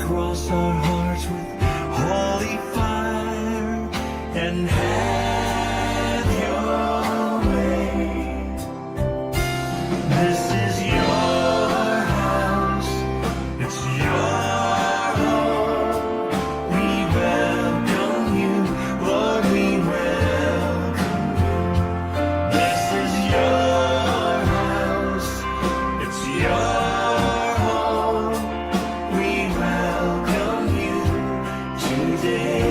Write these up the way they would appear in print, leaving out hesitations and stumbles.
cross our hearts with holy fire and have your way. This is your house, it's your home. We welcome you, Lord, we welcome you. This is your house, it's your home. We welcome you today.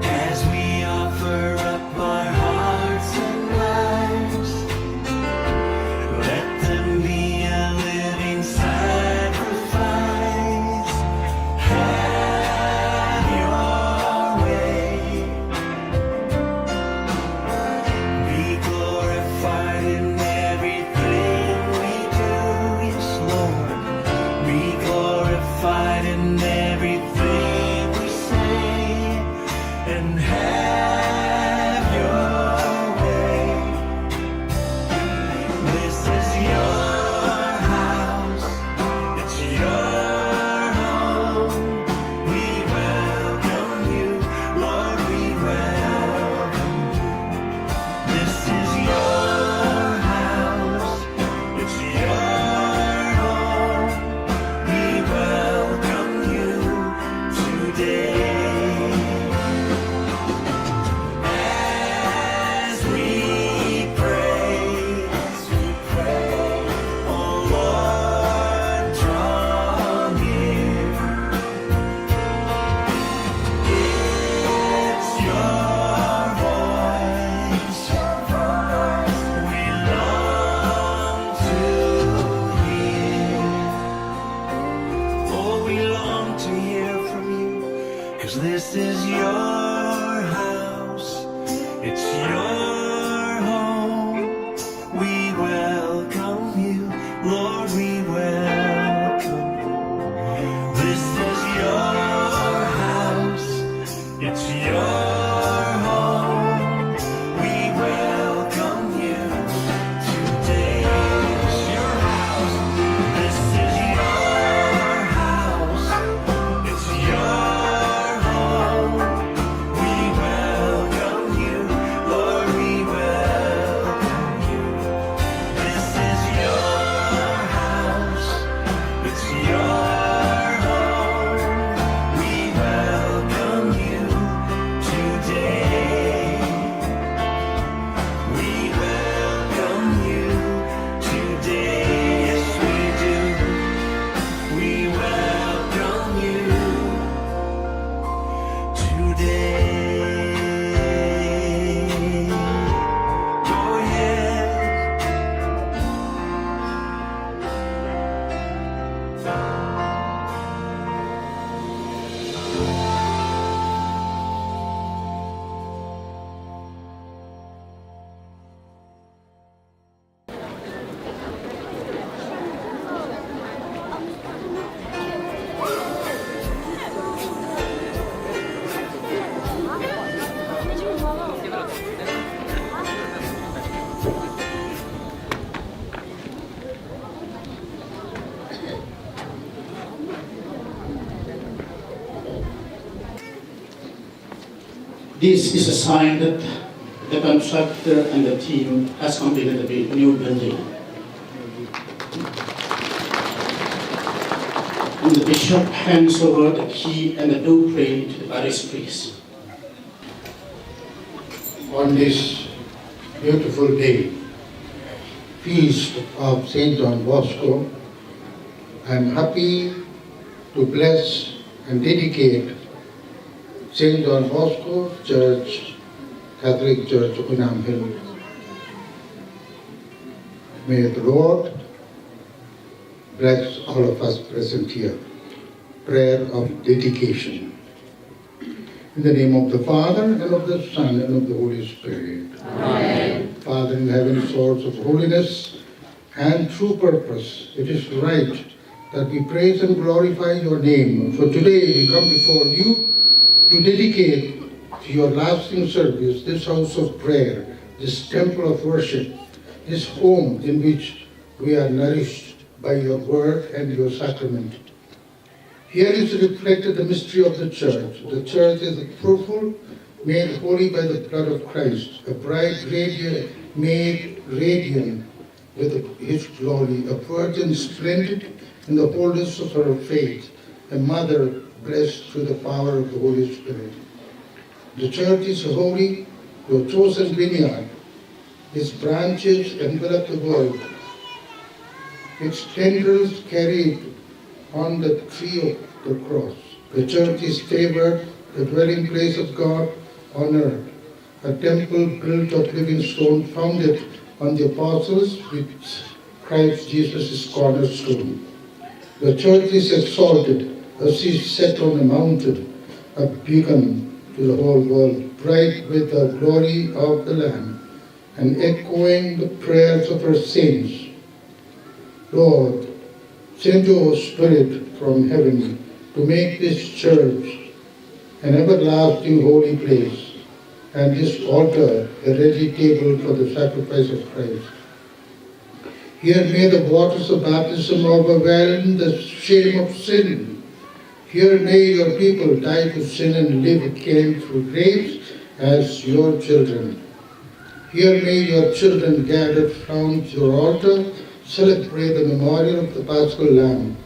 As we offer up our hearts and lives, let them be a living sacrifice. Have your way. Be glorified in everything we do, yes, Lord. Be glorified in everything we say, and have your way. This is your house, it's your home. We welcome you, Lord, we welcome you. This is your house, it's your home. We welcome you today. As we pray, oh Lord, draw near. It's your voice we long to hear. Oh, we long to hear from you, 'cause this is your house, it's your home. We welcome you, Lord, we welcome you. This is your house, it's your home. We welcome you today. It's your house. This is your house, it's your home. We welcome you, Lord, we welcome you. This is your house, it's your home. We welcome you today. We welcome you today. Yes, we do. We welcome you today. Oh, yes. This is a sign that the contractor and the team has completed the new building. And the bishop hands over the key and the new tray to the parish priest. On this beautiful day, feast of St. John Bosco, I am happy to bless and dedicate St. John Bosco Church, Catholic Church, Oinam. May the Lord bless all of us present here. Prayer of dedication. In the name of the Father, and of the Son, and of the Holy Spirit. Amen. Father in heaven, source of holiness and true purpose, it is right that we praise and glorify your name. For today we come before you to dedicate your lasting service, this house of prayer, this temple of worship, this home in which we are nourished by your word and your sacrament. Here is reflected the mystery of the Church. The Church is a fruitful, made holy by the blood of Christ, a bride made radiant with his glory, a virgin splendid in the wholeness of her faith, a mother blessed through the power of the Holy Spirit. The Church is holy, your chosen vineyard. Its branches envelop the world. Its tendrils carried on the tree of the cross. The Church is favored, the dwelling place of God on earth, a temple built of living stone founded on the apostles with Christ Jesus is cornerstone. The Church is exalted, a city set on a mountain, a beacon to the whole world, bright with the glory of the Lamb, and echoing the prayers of her saints. Lord, send your Spirit from heaven to make this Church an everlasting holy place, and this altar a ready table for the sacrifice of Christ. Here may the waters of baptism overwhelm the shame of sin. Here may your people die to sin and live again through grace as your children. Here may your children gathered round your altar celebrate the memorial of the Paschal Lamb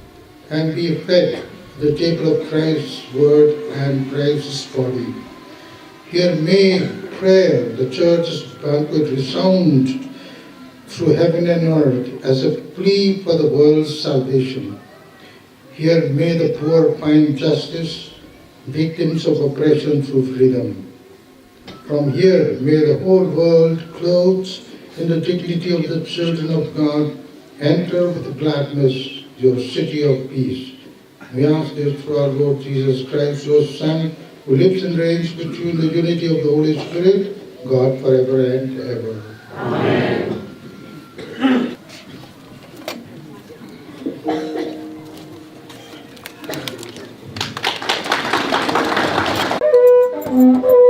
and be fed the table of Christ's word and Christ's body. Here may prayer, the Church's banquet, resound through heaven and earth as a plea for the world's salvation. Here may the poor find justice, victims of oppression through freedom. From here may the whole world, clothed in the dignity of the children of God, enter with gladness your city of peace. We ask this through our Lord Jesus Christ, your Son, who lives and reigns with you in the unity of the Holy Spirit, God forever and ever. Amen. Beauty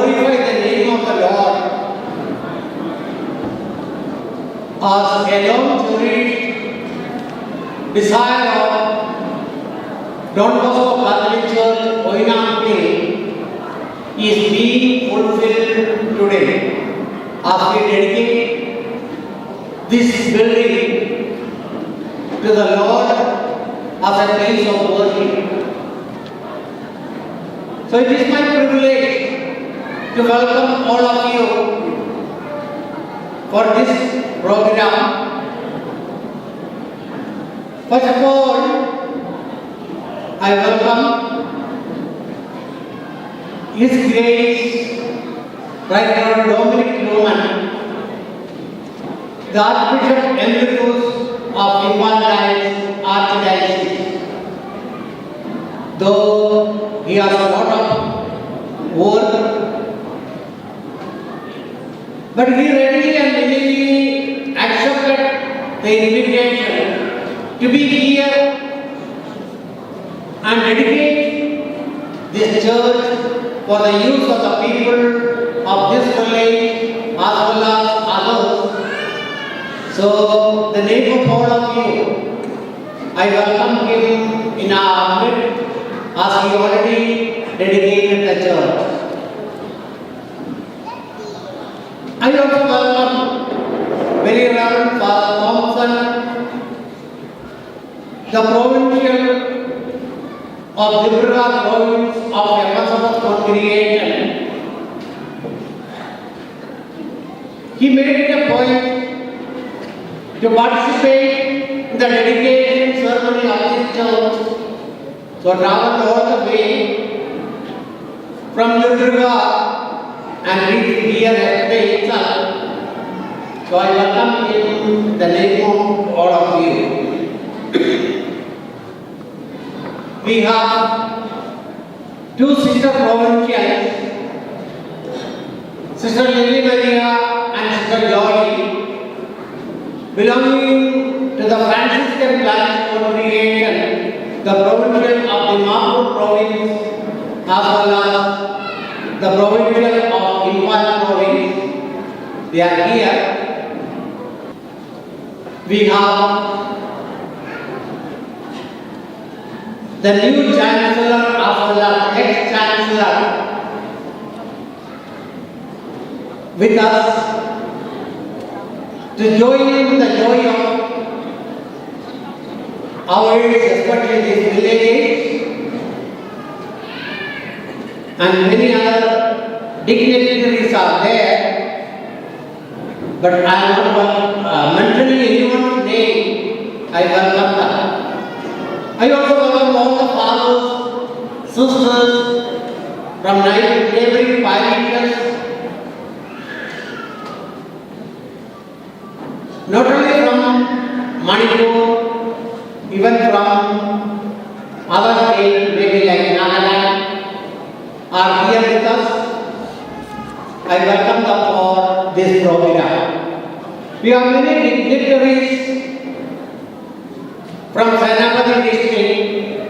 glorify the name of the Lord as a long-cherished desire of Don Bosco Catholic Church, Oinam is being fulfilled today as we dedicate this building to the Lord as a place of worship. So it is my privilege to welcome all of you for this program. First of all, I welcome His Grace Right Reverend Dominic Roman, the Archbishop Emeritus of Imbalance Archdiocese. Though he has a lot of work, but he readily and willingly accepted the invitation to be here and dedicate this church for the use of the people of this village as well as others. So, the name of all of you, I welcome him in our midst as he already dedicated the church. I also welcome very Reverend Father Thompson, the provincial of Liturgical province of Episcopal congregation. He made it a point to participate in the dedication ceremony of this church. So traveled all the way from Liturgical and reached here yesterday itself. So I welcome him in the name of all of you. We have two sister provincials, Sister Lily Maria and Sister Joy, belonging to the Franciscan Branch congregation, the provincial of the Marpur province as well as the provincial of Imphal province. They are here. We have the new Chancellor as well as ex-Chancellor with us to join in the joy of ours, especially these villages and many other dignitaries are there, but I am not mentioning anyone's name. I welcome them. I also welcome all the fathers, sisters from neighboring parishes, not only from Manipur, even from other states, maybe like Nagaland, are here with us. I welcome them for this program. We have many dignitaries from Celebratory district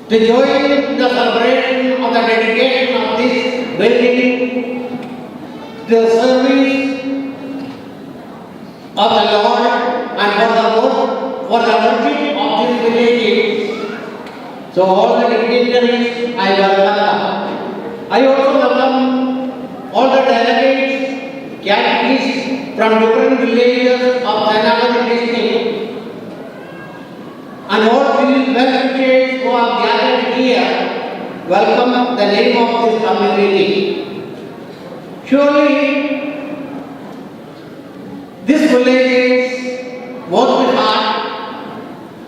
to join the celebration of the dedication of this building, the service of the Lord and for the worship of this village. So all the dignitaries, I welcome. I also welcome all the delegates, catechists from different villages of Celebratory district and all well-wishers who are gathered here. Welcome the name of this community. Surely, this villages work with heart,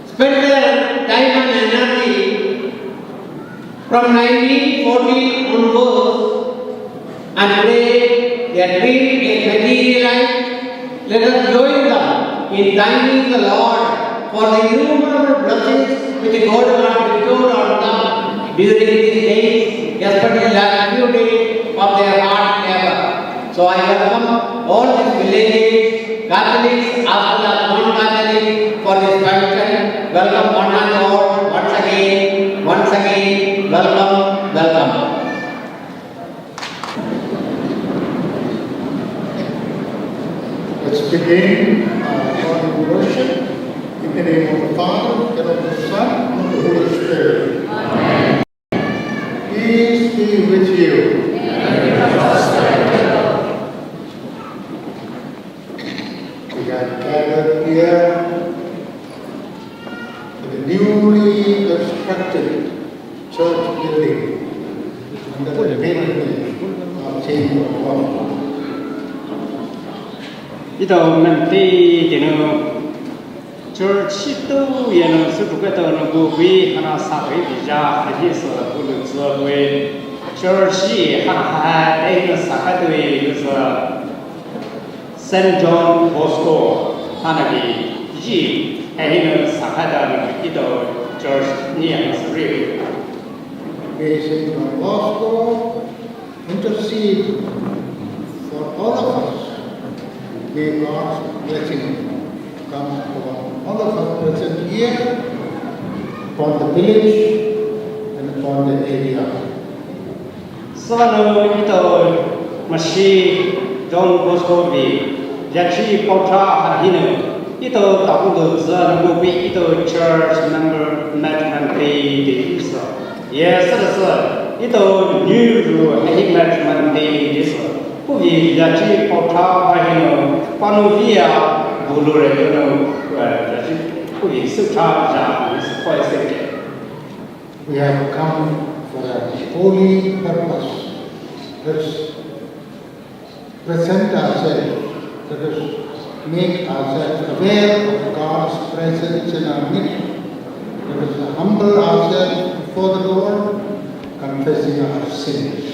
spend their time and energy from 1914 onwards, and today their dream is materialized. Let us join them in thanking the Lord for the innumerable blessings which God has bestowed on them during these days, especially last few days of their hard labor. So I welcome all these villages, Catholics as well as non-Catholics for this function. Welcome one and all once again, welcome. Let's begin our morning worship in the name of the Father, and of the Son, and of the Holy Spirit. Amen. Peace be with you. We are gathered here in the newly constructed church building under the patronage of Saint Bosco. 이도 멘티 되는 절치도에는 수부께도는 부위 하나 사회 비자 하리서 부르 저의 절치 하나 되는 사카도에 그래서 Saint John Bosco 하나기 이 해는 사카다는 이도 절치니 소리 May Saint John Bosco intercede for all of us. May God's blessing come upon all of us present here, upon the village, and upon the area. 서는 이도 마시 John Bosco 비 야치 포차 하히는 이도 다고도 저는 부위 이도 church member management day 있어 예서서 이도 뉴로 해이 management day 있어 부위 야치 포차 하히는 파노비아 부르레는 야치 부위 수차자 스포이스게 We have come for a holy purpose. Let us present ourselves, let us make ourselves aware of God's presence in our midst. Let us humble ourselves before the Lord, confessing our sins.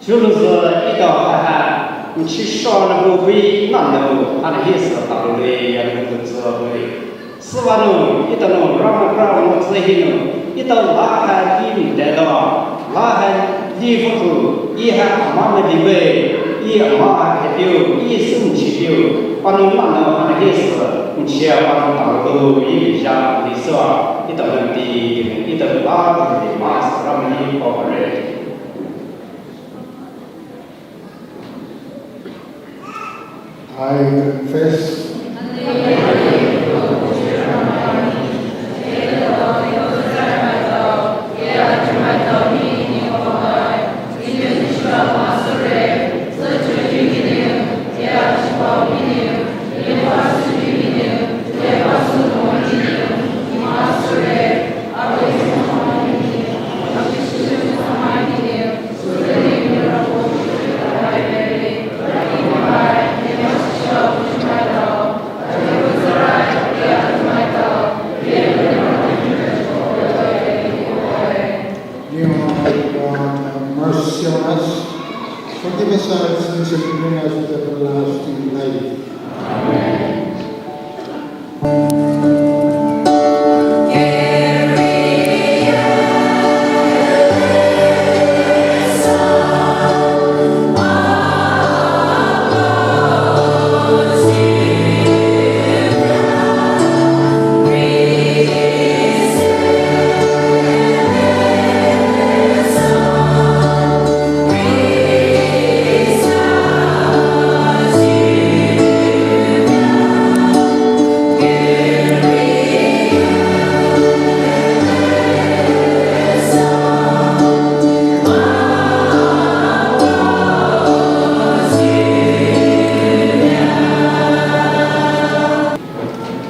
줄어서 이도 하하 치쇼는 부위 난도 하나 해서 따로래 야는 것을 스와는 이도는 라마라마 세히는 이도 라하 힘대도 라하 리포트 이하 마마디베 이 아마 해bio 이 승치bio 반응만 하나 해서 치아만 따로 이자 있어 이도는 디 이도 라하디 마스라미 포레 I confess forgive us our sins and bring us to everlasting life.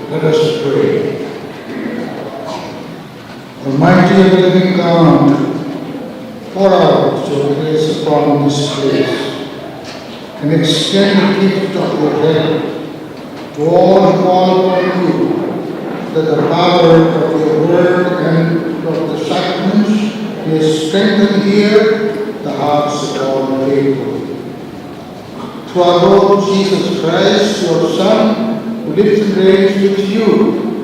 Let us pray. Almighty and living God, pour out your grace upon this place and extend the gift of your help to all who call upon you, that the power of your word and of the sacraments may strengthen here the hearts of all the faithful. Through our Lord Jesus Christ, your Son, who lives and reigns with you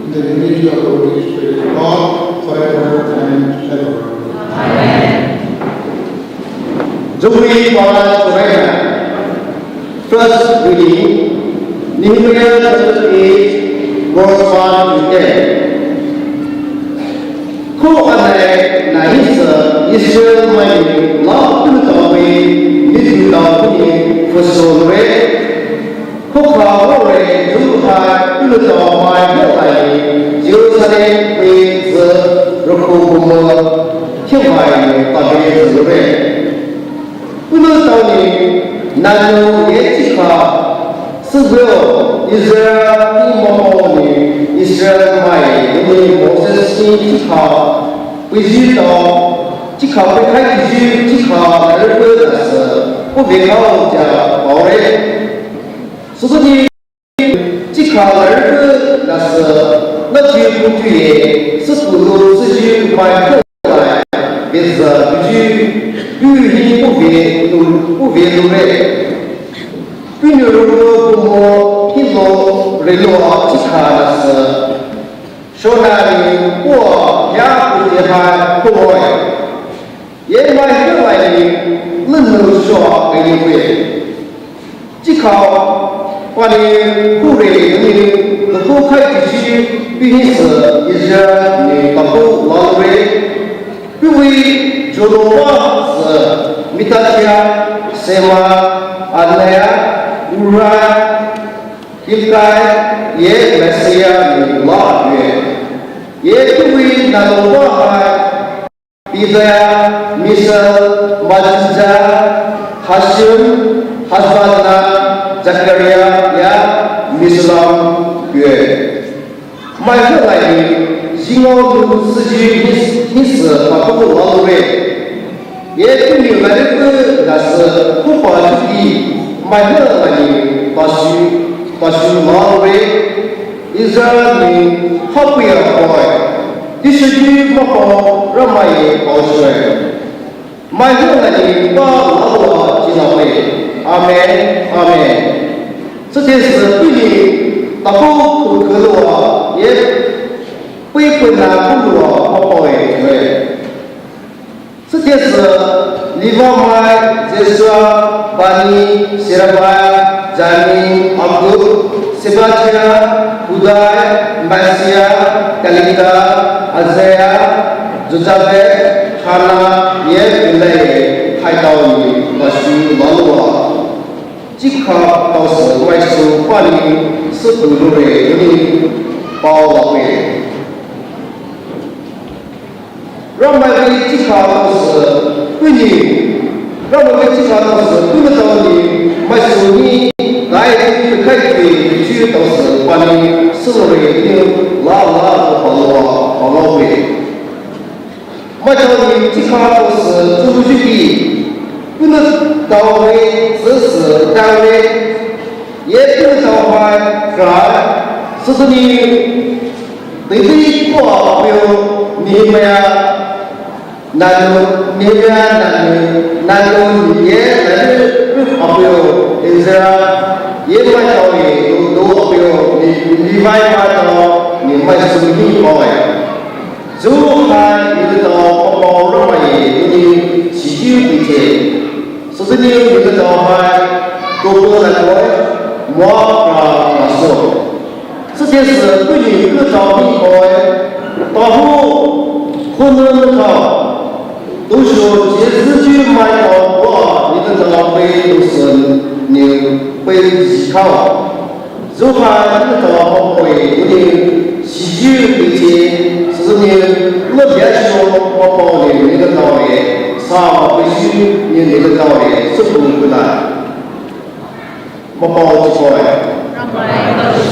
in the unity of the Holy Spirit, God, forever and ever. Amen. Jubilee Bala Surrender. First reading, Nehemiah chapter 8, verse 1 to 10. Ku anai na Israel mai lo tu to we ni tu to ni fu so re 不能到你南路也几卡，是不有一些你毛你一些买你某些新几卡，回去到几卡会开进去几卡那个那是不别靠家包嘞，所以你几卡那个那是那就不对，是不如自己买过来，别是必须语言不别都嘞。比如说我听说人罗几卡那是说那里我也不厉害不会，也买过来的人能说给你会，几卡把你不会你能够开地区。必须是一些你把口老为，因为就的话是米大家、什么安奈呀、乌拉、应该也没事呀，你拉远，也因为那种话还比在呀、米生、马吉加、哈什、哈斯巴纳、扎克利亚呀、米斯朗远。买回来的，幸好都自己平时把不够劳动的，也对明白的个那是不花主义，买回来的把需劳动的，一些人好不要坏，第十句不好让买好出来，买回来的把劳动经常会，阿门阿门，这件事对你。那不可的话，也被困难不如好好的对。这件事，你妈妈就是把你写了吧，让你阿哥、西巴家、古代、马来西亚、加拿大、阿塞亚、就这边，哈那也来海岛里，我去老多。即刻到时外出办理是不如的你包了会，让买的即刻到时对你，让买的即刻到时不能到你买手你来的开的去到时办理是不是你拉的好了会，买到你即刻到时出去比。不能到位只是单位，也不能到坏干，是不是你对这话没有你们呀？难道你们难道你也来没有？因此也买到的都没有，你买到你买什么地方呀？就看你到包容嘛也你喜剧对接。所以你这个招牌，多多来说，我说，这件事对你这个招牌开，到后可能好，都说这次去买到我，你的招牌都是你被依靠，就看你的招牌有点喜剧对接，是你我别说我包的那个招牌。他必须你那个道理是不困难，我包起过来。是。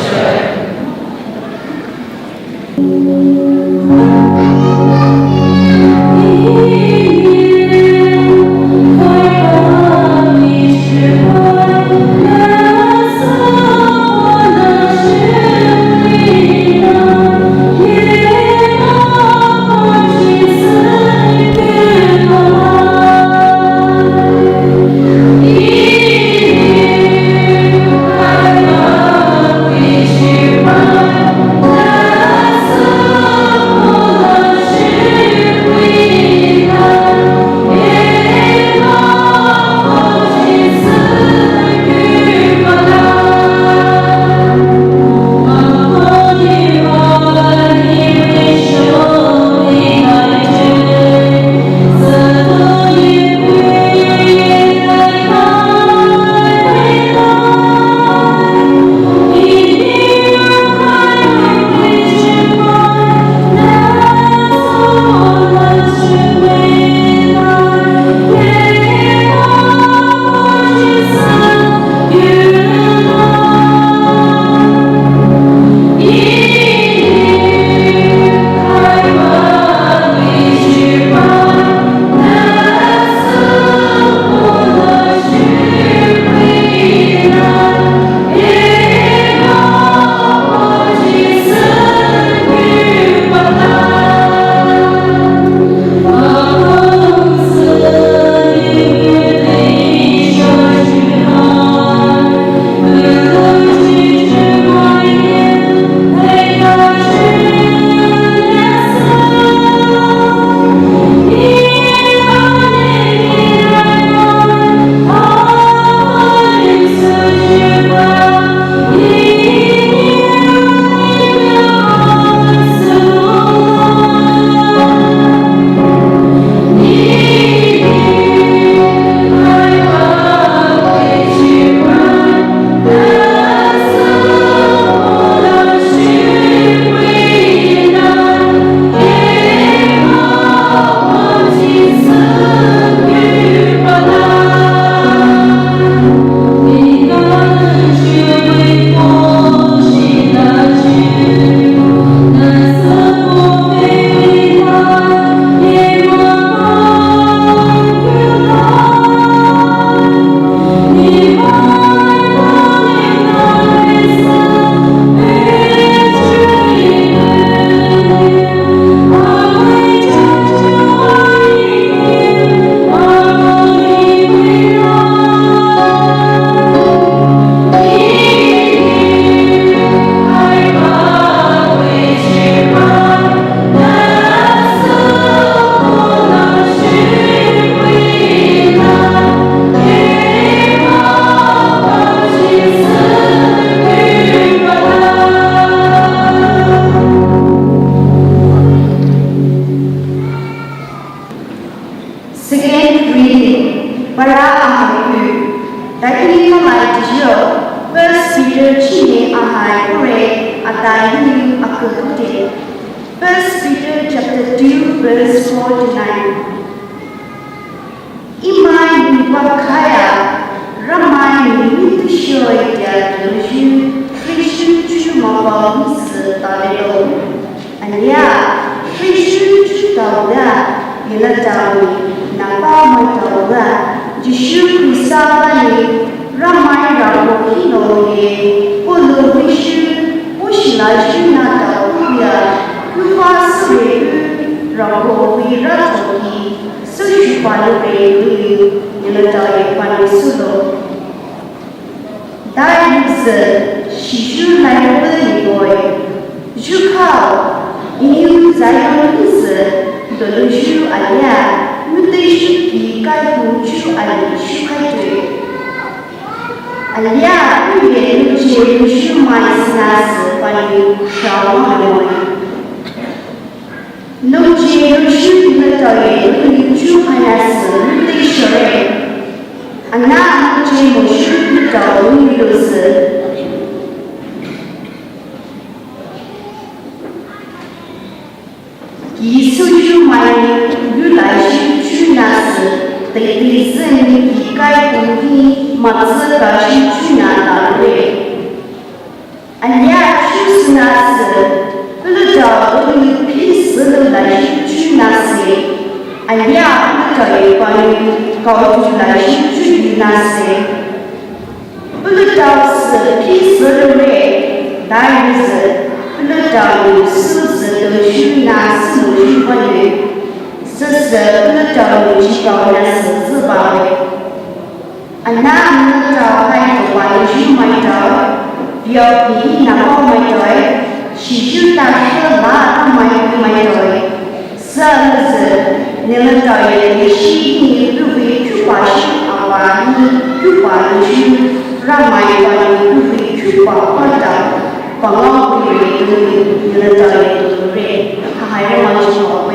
Dahil mamadiyo, First Peter chini ahai pray atayu akute. First Peter chapter 2 verse 4 to 9. Imai wakaya ramai ni shoy dia tuju Kristus cuma bangsa tadelo. Ania Kristus tahu dah ialah tahu nampak macam dah Yesus Kristus ni ramai rakyat Hindu puluh Yesus usilai Cina tahu dia kuasa seru rakyat Ratoki sesuatu pada beliau ialah tahu pada sulu. Dari Yesus lai beliau Jukau ini saya Yesus berlucu ayat mesti dikai lucu ayat sukai ayat ini lucu mai senas pada syawal lucu betul lucu ayat mesti sore anak lucu betul lucu Yesus mai ulai去那时，对对生命一改不变，么子个去那大位。俺俩就是那时，不知道我有屁事都来去那时，俺俩不知道有关于高出来去那时，不知道是屁事都来，但是。不知道有是不是都去拿是不去关于，这是不知道有去搞那是自保的，那不知道还有关于买着，要比那包买着，其实大家哪买着，是不是？你们找人西你不会去花心啊哇，你去花去，让买关你不会去花的。Kalau beli itu nilai itu beri, hanya macam apa?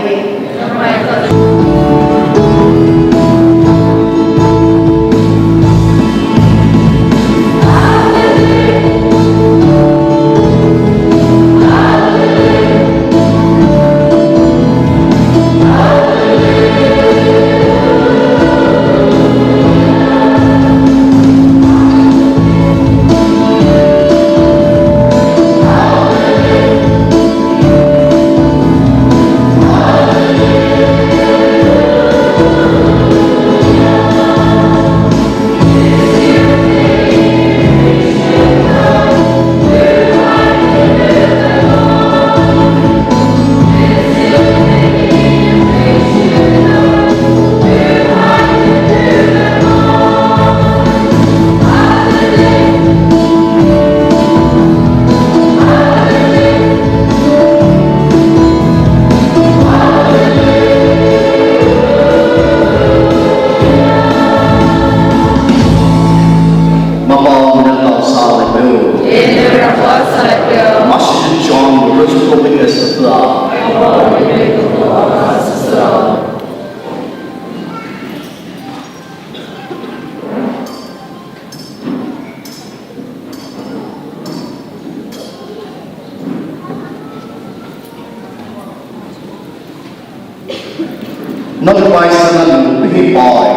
Not by someone big boy,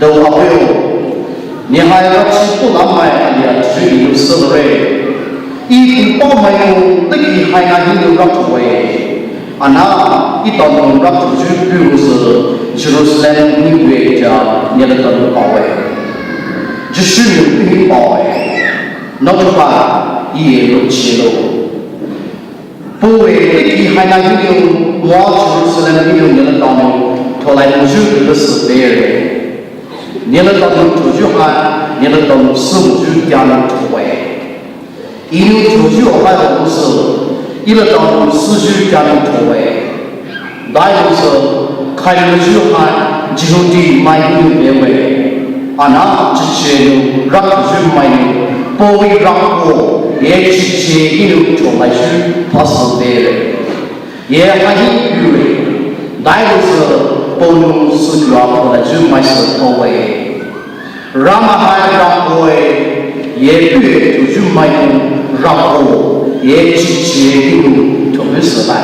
though I will. Nihai Rachi Pulamai and the tree to celebrate. If all my own, the key high in the rock away. And now it on the rock to Jerusalem, New Age, near the away. Just shoot big boy, not by ye Chilo. Boy, the key high in the Jerusalem, near the Donald, to like the severe. 你能到出去喊，你能到手举家人出位，因为出去还不是，你能到手举家人出位，那就是开出去喊，就地买有别位，那之前让出去买有，不会让我也之前有出来去，他是别人，也还有位，那就是。 不用是主要过来去买石头位，让海让会也对就去买让后也去接入特别时代，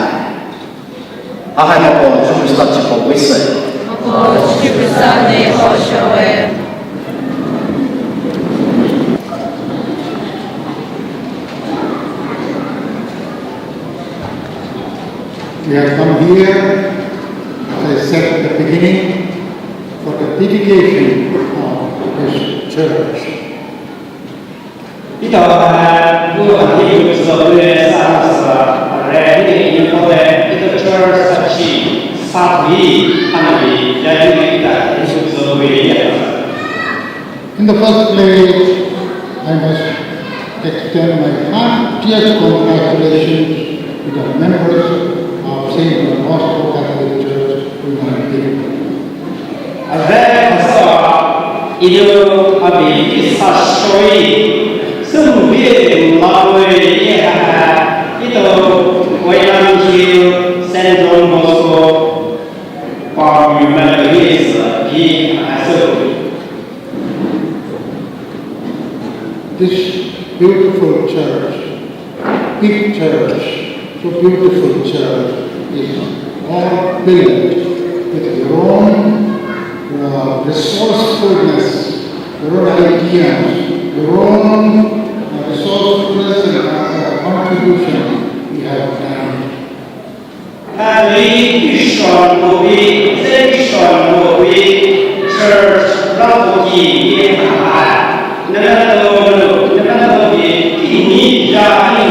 还包括就是他几个为神。We have come here, as I said at the beginning, for the dedication of this church. 一到他如果你有时候对啥子来你以后的一个圈儿上去发挥，他那里也有一个就是为一样。In the first place, I must extend my heartiest congratulations to the members of St. Bosco Catholic Church, Oinam. 在可是一流啊比啥所以生病老为也还一头为了去山中Bosco把我们的历史比还是。This beautiful church, big church, so beautiful church is all built with your own resourcefulness, your own ideas, your own resourcefulness and contribution you have done. 他为预算挪威，在预算挪威，church 让国际也看，那么比印尼家有，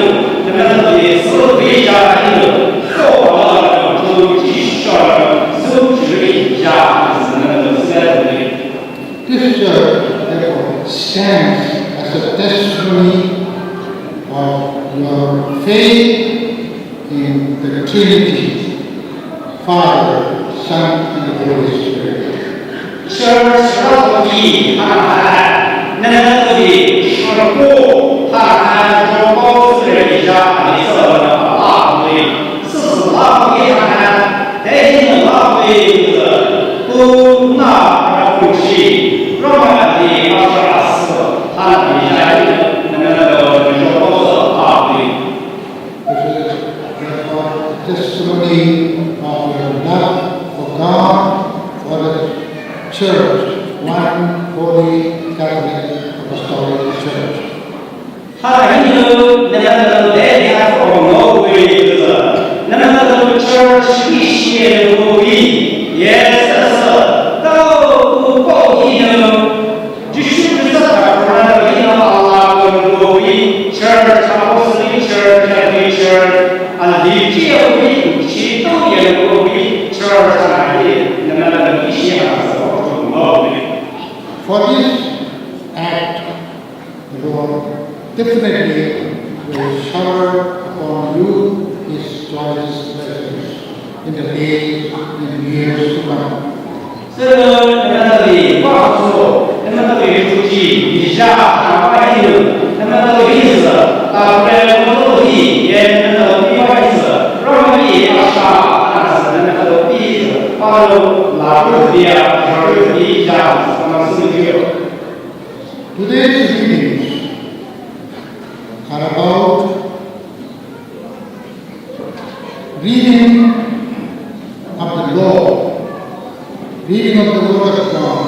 那么比斯维家有，做了都计算收支一家，是那个是的。This church therefore stands as a testimony of your faith in the Trinity, Father, Son, and the Holy Spirit. Church 让国际看，那么比说过，他说包子人家你说的大会，是大会看，但是大会是不拿不去，让我们的马拉斯他比赛那个说包子大会。This is therefore a testimony of your love for God, for the Church, one holy Catholic Apostolic Church. 他还有那个代表挪威的，那么church 一些挪威也是都不高兴的，就是他那个领导啊，挪威 church 他不是 church 啊，理解为其都也挪威 church 啊，那么一些啊是挪威。For this act, the Lord definitely will shower upon you His joyous blessings in the days and years to come. 这个那里告诉，那么出去以下关系，那么意思，在工作里也意思，让你啥，但是那意思，把哪个地啊，哪个地下，什么事情？ Today's readings are about reading of the law, reading of the Word of God,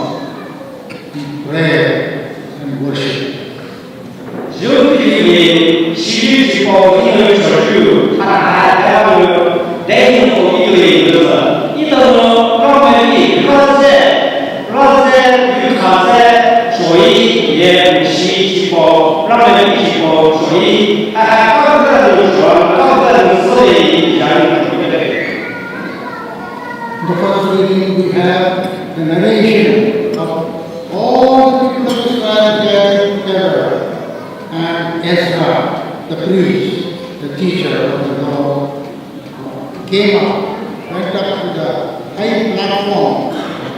in prayer and worship. 尤其西举报因为小区，他还有带领我一类就是，一到让我们Eucharistic，所以也西举报，让我们举报，所以还刚才说以前对不对？ In the first reading we have the narration of all the people of Israel gathered together, and Ezra, the priest, the teacher of the law, came up, went up to the high platform,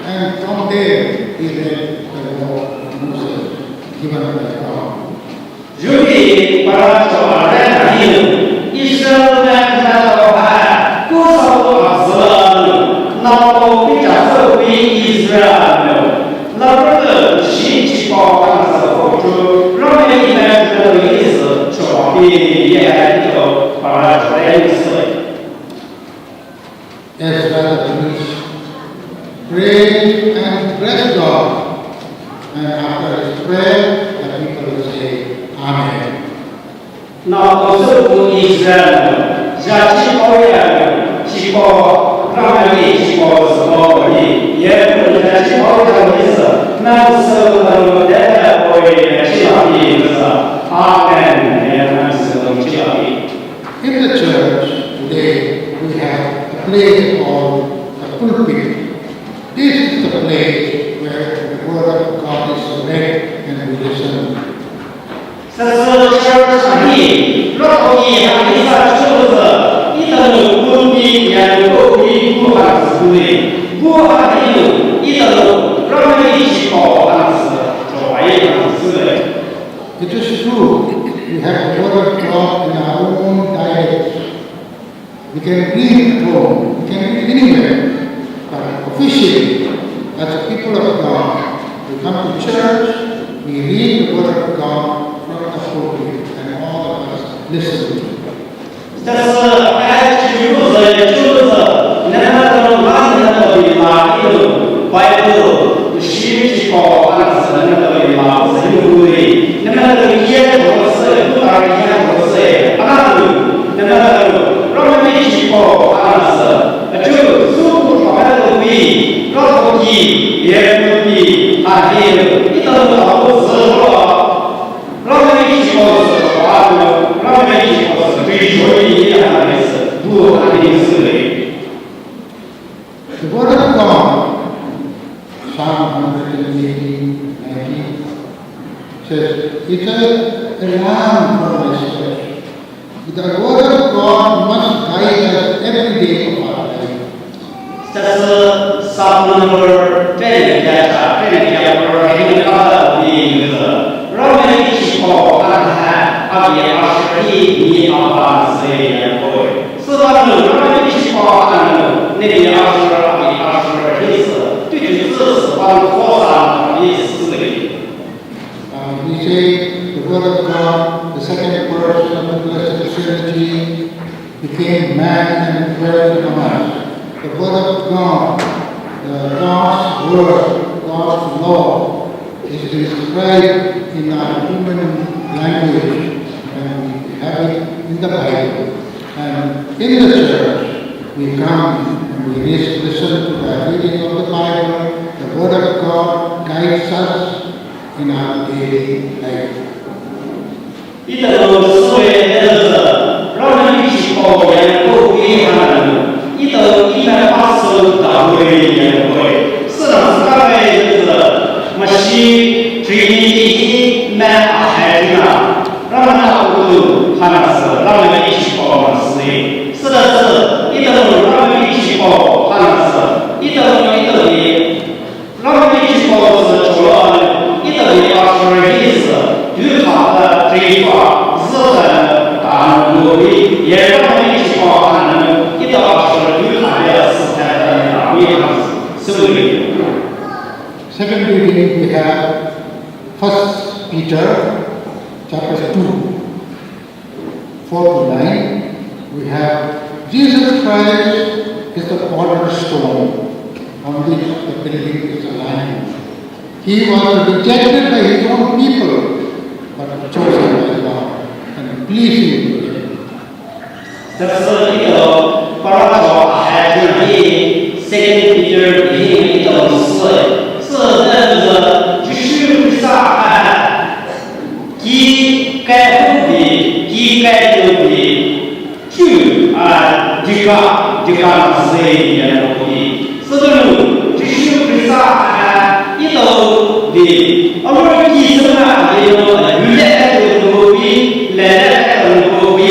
and from there he read the law of Moses given by God. 如今把这来听，一生来看到还多少子，那我比较受为以色列，那个信息 And after his prayer, the people will say, Amen. 那我是不以色列人，像起跑一样，起跑让人的起跑是好的，也不能在起跑上的是，那是能带来我的起跑的就是阿门，也能是能起跑的。In the church today, we have a place called the pulpit. This is the place where the word of God is read and we listen. 这是上帝，若可以让你上就是一等公平，也公平不还是公平，不还有一等让人一起跑，那是做一样子的。It is true, we have the word of God in our own dialects. We can read at home, we can read anywhere. But officially, as a people of God, we come to church, we read the word of God from the pulpit, and all of us listen to it. 这是爱居住者就是那个哪里的哪里的外头西起跑，那是那个哪是有的，那个烟头是不打烟头是那个那个让人起跑，那是就舒服爽快的比，让头比也不比，还有一等老不是说，让人起跑是啥呢？让人起跑是追求一样的是不安定思维。 The word of God, Psalm 118, 19, says, it's a lamp for my soul. The word of God must guide us every day of our life. 这是上面那个这里边啥，这里边不是很大的一个，让人一起跑，看看221米28岁也不会，是吧？让人一起跑，看那里22意思，对就是是把扩散的意思的。We say the word of God, the second person of the Blessed Trinity, became man and dwelt among us. The word of God, God's word, God's law, is described in our human language, and we have it in the Bible. And in the church, we come and we listen to the reading of the Bible. The word of God guides us in our daily life. 一等思维的是让人一起跑也不危害人，一等180到位也不会，是让是大概就是么西追你买孩子啊，让人不还是让人一起跑嘛思维，是的是一等让人一起跑还是一等让人一起跑是除了一等22意思。 对他的这一段日本大努力，也让人一起跑，还能一到是对他的时代的非常受益。Second reading we have 1 Peter chapter 2, 4 to 9. We have Jesus Christ is the cornerstone on which the building is aligned. He was rejected by his own people, but chosen by God and pleasing to him. 这是一个把它说孩子的second Peter 一种是那个就是啥几该不的几该不的就这个是也不的，是那种就是啥一种的，我们医生啊，还有原来的牛逼，来的牛逼，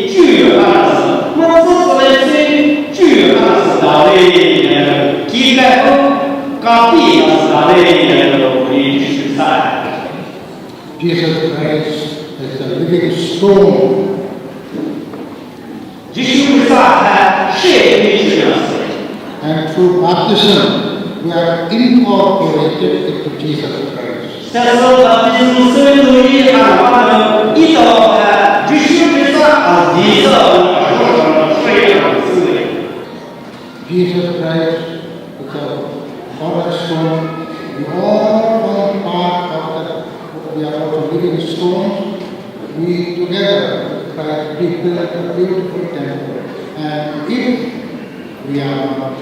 就那是，我只是来就那是道理，几个刚毕那是道理，可以去看。Jesus Christ is a living stone. 就是啥？谁的这样子？ And through baptism, we are incorporated into Jesus Christ. 但是他就是生命中一喊话呢，一到就是啥？你这非常滋味。 Jesus Christ is a cornerstone. We all form part stones, we together try to build a beautiful temple. And if we are not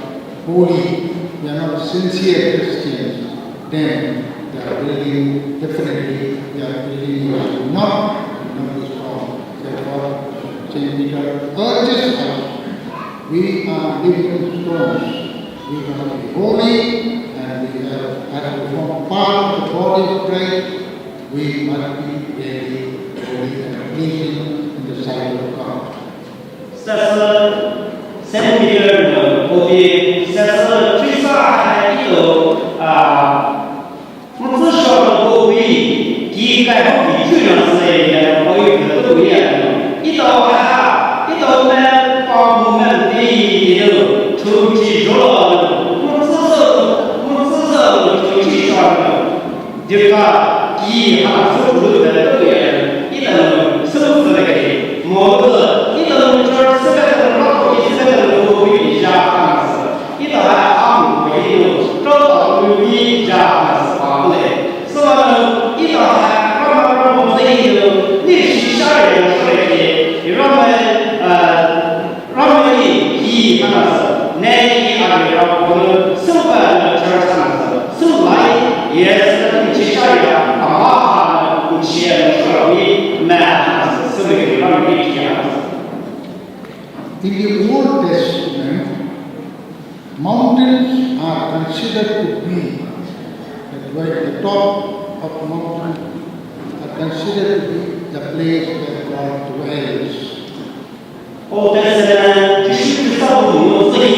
holy, we are not sincere Christians, then they are building, definitely, they are building not be strong. Therefore, St. Peter urges us, we are living stones. We have to be holy, and we have, as we form part of the body of Christ, we must be really holy and pleasing in the sight of God. 这是圣彼得的福音，这是最上海一种不知晓的福音，第一个福音就像是一个福音的都一样，一到海，一到呢，把我们的抽起着了，不知道抽起上了，这个第一行收入的都一样，一等收入的给，么子一等就是这个老福音，这个福音加上是，一等还昂贵的，找到福音加上是昂的，是吧？一等还让我们这一个历史下来的出来的，让我们一上是，那一行让我们生活的这上是，生活也是接下来马上切社会满是社会让我们这样子。In the Old Testament, mountains are considered to be, like the top of the mountain, are considered to be the place where God dwells. 但是呢，就是上午这里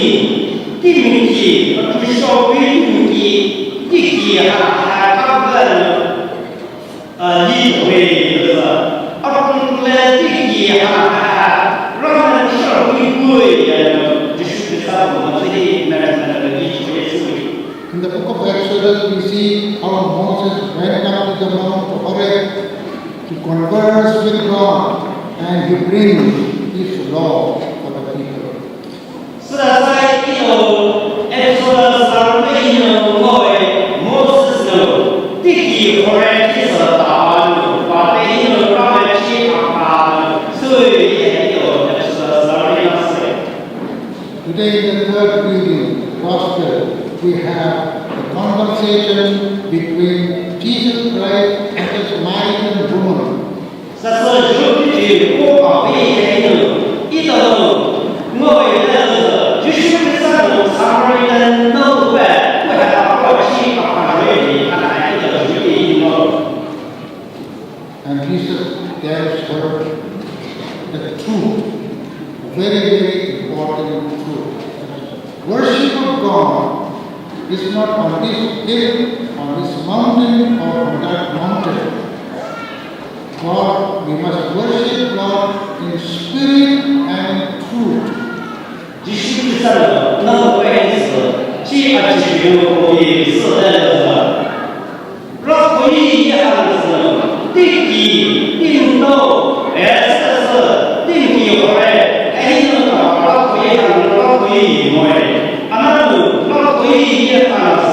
地名地，就是小规定地，地地还大部分理会就是，公来地地还让人社会贵的，就是上午这里那个理会是。In the book of Exodus, we see how Moses went up to the Mount of Horeb to converse with God, and he brings his law for the people. 是的，在一种Exodus 上的一种摩西的地地后来其实打完把这一种让人去打，所以也有Exodus 上的样式。Today, in the third reading, Gospel, we have the conversation between Jesus Christ and the Samaritan woman. 这是就是我把这一种一种我为了就是这种常人都会把过去把这里看一个就是一种。And Jesus tells her the truth, very, very important truth. Worship of God is not on this hill, on this mountain, or on that mountain. God, we must worship God in spirit and in truth. 就是这个能会是第二句福音是让福音一样是定义定到是定义回来，让福音以外，那让福音一样是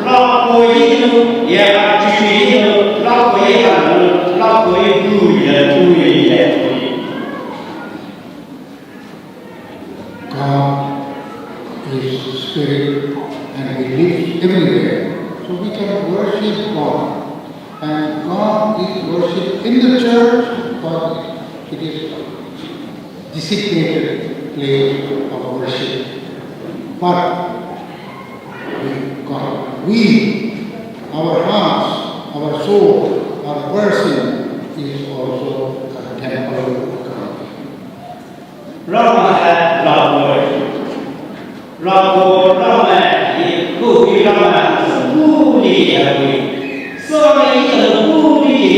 让福音也具体让福音让福音注意的。God is spirit and He lives everywhere. So we can worship God. And God is worshipped in the church, but it is a designated place of worship. But our hearts, our soul, our person is also a temple of God. 让我们不必让我们是不理解的，所以一个不理解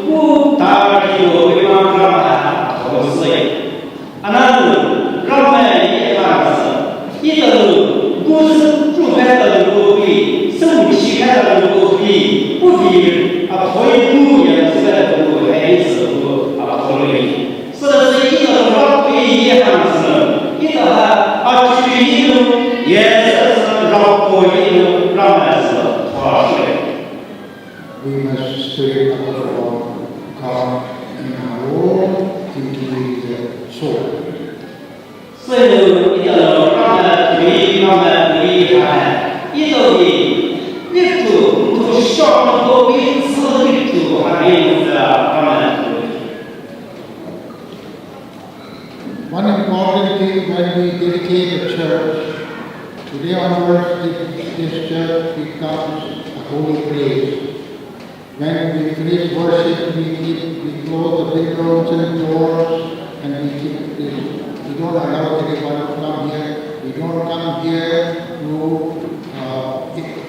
不打的会让我们投诉让我们也是一个不是主开的不必，生物期开的不必，不必可以不也是个不还是不可以。是的，是一个老贵一样是，一个具体的也是老贵的，让人是妥适。We must stay our come and roll into the soul. 所以一个让他对让他对他一个一组上多彼此一组还有让他 One important thing when we dedicate a church, today onwards this church becomes a holy place. When we finish worship, we close the windows and doors and we don't allow anyone to come here. We don't come here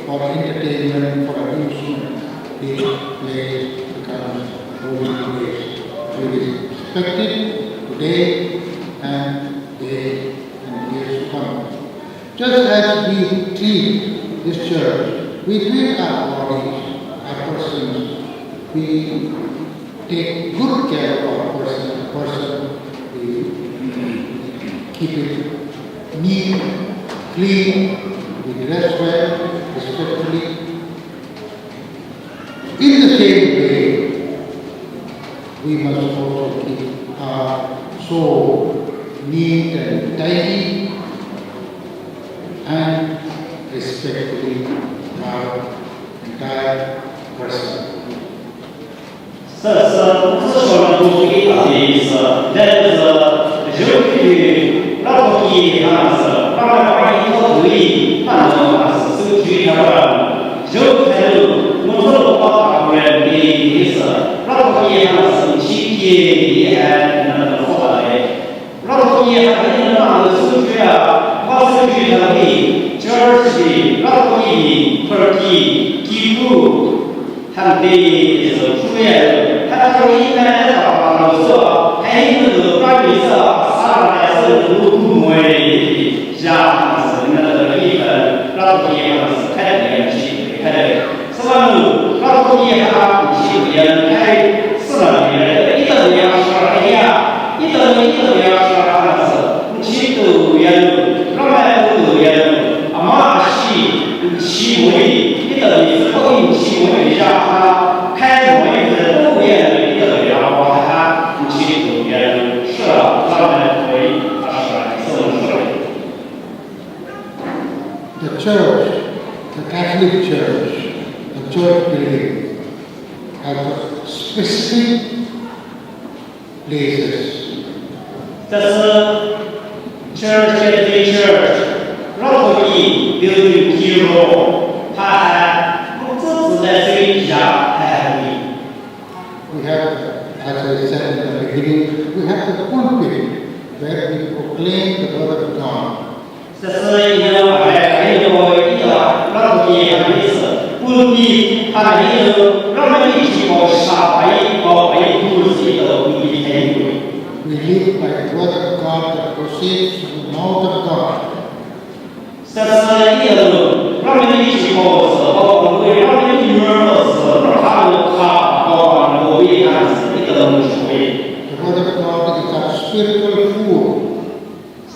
for entertainment, for amusement. This place becomes a holy place. We respect it today and years to come. Just as we treat this church, we treat our bodies, our persons. We take good care of our person. We keep it neat, clean, we dress well, respectfully. In the same way, we must also keep our soul neat and tidy and respectfully our entire person. 这是说明主义的意思，那就是肉体老体那是让把一个对，那是手举条的，肉体我说话不然的意思，老体那是体体也那个说的。 老爷还能让手举啊，把手举上的，这是老爷和基督，他们的是主要，他说一般的话说，还有个关于是啥来是不公为，像是那个一份老爷是开的去开的，是吧？老爷他不去也开是了的，一个人说哎呀，一个人说。 其都也有，老板都也有，马戏、骑马，一个是后面骑马一下，他开马一个都也有，一个然后他骑都也有，是了，老板可以，是的。The church, the Catholic Church, the church building have specific places. 这是 Church Church， 老头一留有肌肉，他还不只是在水下，还会。We have, as I said in the beginning, we have the pulpit where we proclaim the word of God. 这是一个还有一个老头也很意思，不比他还有让人一起搞啥搞故事的不比太多。 We live by the word of God that proceeds from the mouth of God. 这是一个让人一起搞事，让人女儿的事，让他们搞我也看是一个东西。The word of God is our spiritual food.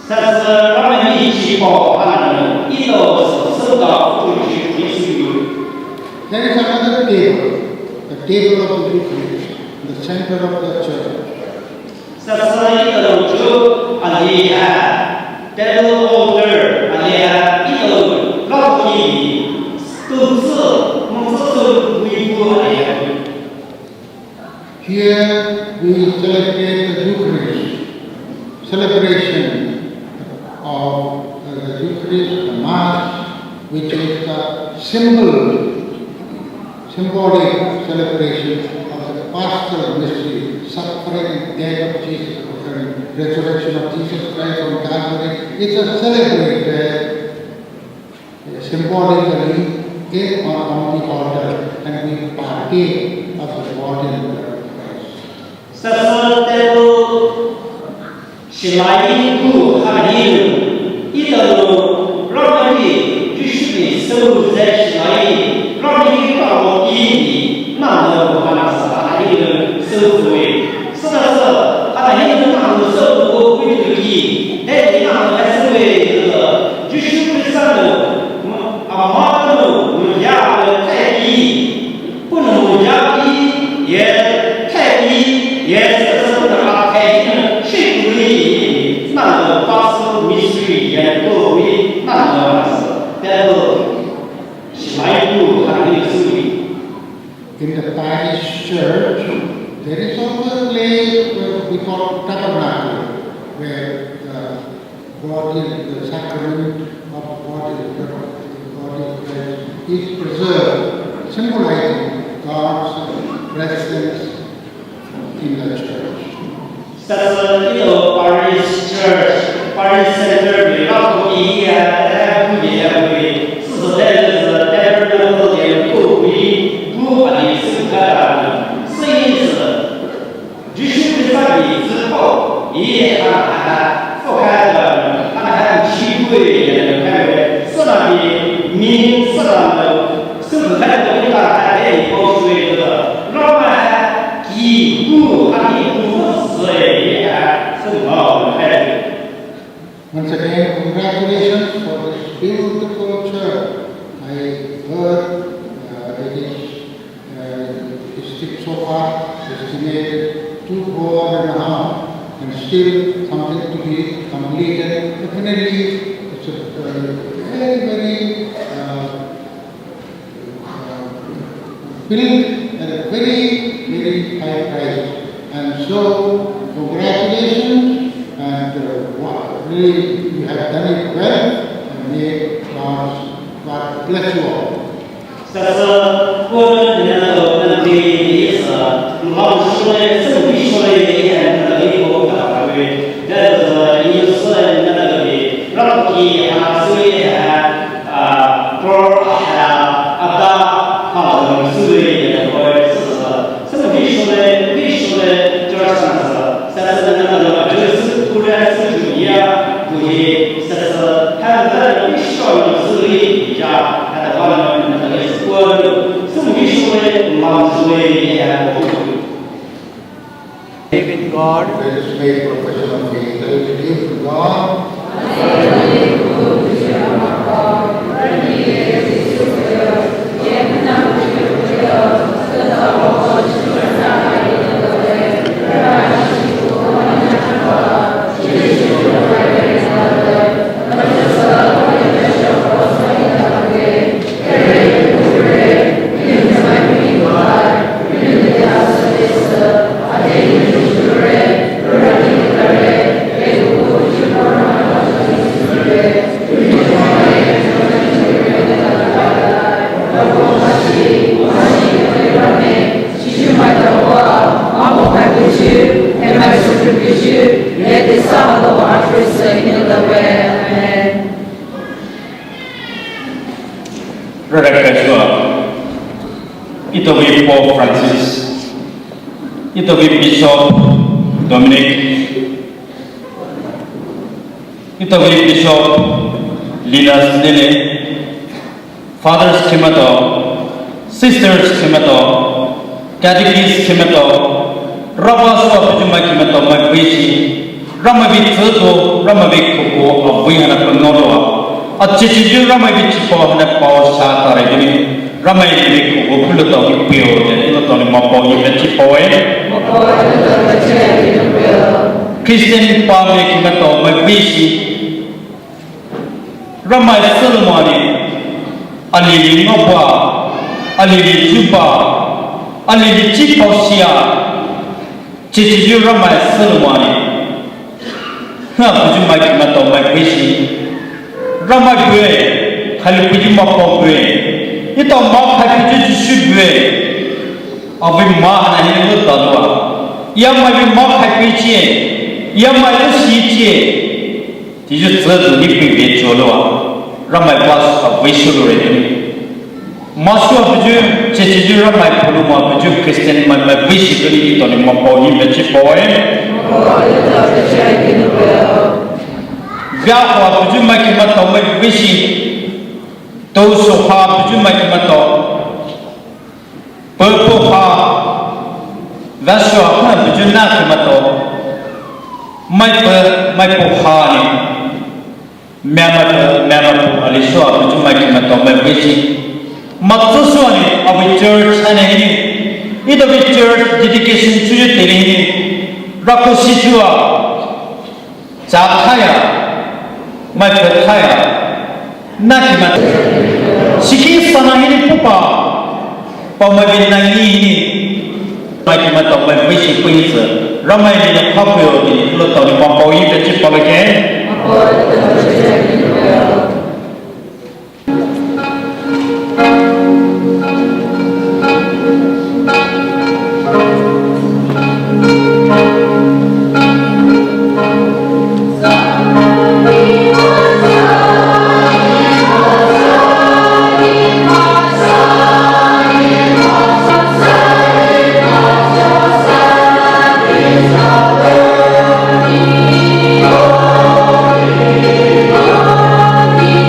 这是让人一起搞他们，一个是受到主去追求。There is another table, the table of the Eucharist, in the center of the church. 这是一个主厉害，这个 altar 厉害，一个老体都是我们是维护厉害。Here we celebrate the Eucharist, celebration of the Eucharist, the Mass, which is the symbolic celebration of the paschal mystery, suffering and death of Jesus, and resurrection of Jesus Christ from Calvary. It's a celebrated symbolically on the altar, and we partake of the body and blood of Christ. 这是在都是来一股还有一个让人必须得守在起来，让人到我地里，那么我们是还有一个守住的，是的是，还有一个那个守住规矩，那你那个还是为这个必须得上的，马路家的太低，不能家低也太低。in the parish church, there is also a place where we call tabernacle, where the body, the sacrament of body is preserved, symbolizing God's presence in the church. 但是，一到 parish church、parish center 老头爷爷来不也会，是在就是在这儿都点不会不把你生开了，所以是必须得把你之后，爷爷他不开的，他还体会也开会，是那里民是那个生活开的回答还得保持一个老板一步他一步。 Once again, congratulations for this beautiful church. I heard it is so far estimated 2.5 crores and still something to be completed. Definitely, it's a very built at a very high price. And so, congratulations, and really you have done it well, and may God bless you all. 但是我们那个的也是老师说的，圣经说的也那个一个大会，那是有时那个的，老弟啊，所以啊，波啊，阿达，好，所以那个是圣经说的，就是啥子，但是那个就是突然是主义啊，不是，但是他的必须要有思维比较，他的话呢，那个是我圣经说的，老师说的也不对。With God, Let us make profession of faith. Let us believe in God. Liturgy Pope Francis, Liturgy Bishop Dominic, Liturgy Bishop Linus Lily, Father Schemato, Sister Schemato, Catechist Schemato, Rabba Swapajuma Schemato, Magrishi, Ramavitsuto, Ramavikuko, of Wihana Nodoa, a Chichiju Ramavichipo and a power Shatari. Ramai ini ko puluh tahun pio, jadi puluh tahun mampu ini cipoe. Kristen pamit kita tahu magvisi. Ramai semua ni, alili ngopa, alili jumpa, alili ciposia, cici ramai semua ni. Nah, jumpa kita tahu magvisi. Ramai gue, kalau pergi mampu gue. Itu mak hati jadi syubwe, awi mak nahi itu tahu. Yang mai mak hati cie, yang mai itu si cie, jadi terus ni pergi jolo. Ramai pas awi syubwe ini. Masuk aja, jadi ramai perlu mak aja Kristen mai bisi dari itu ni mak pau ni macam pau Biar aja mai kita tahu mai bisi. Tahu soha baju macam apa? Berpoha, vasyo apa baju nak macam apa? Mai poha ni, memang alisho baju macam apa? Mai besi. Maksud ni, awi church ane ini, itu awi church dedication tujuh teri ini, rakusi jua, cakaya, mai percaya. Nak macam sikit sana ini pupa พอมาเป็นนายนี่มาที่มาต้องเป็นวิสิตวิสิตเราไม่ได้ครอบครัวนี่เราต้องมาปอยเป็นจิตปอยแก่ Amen.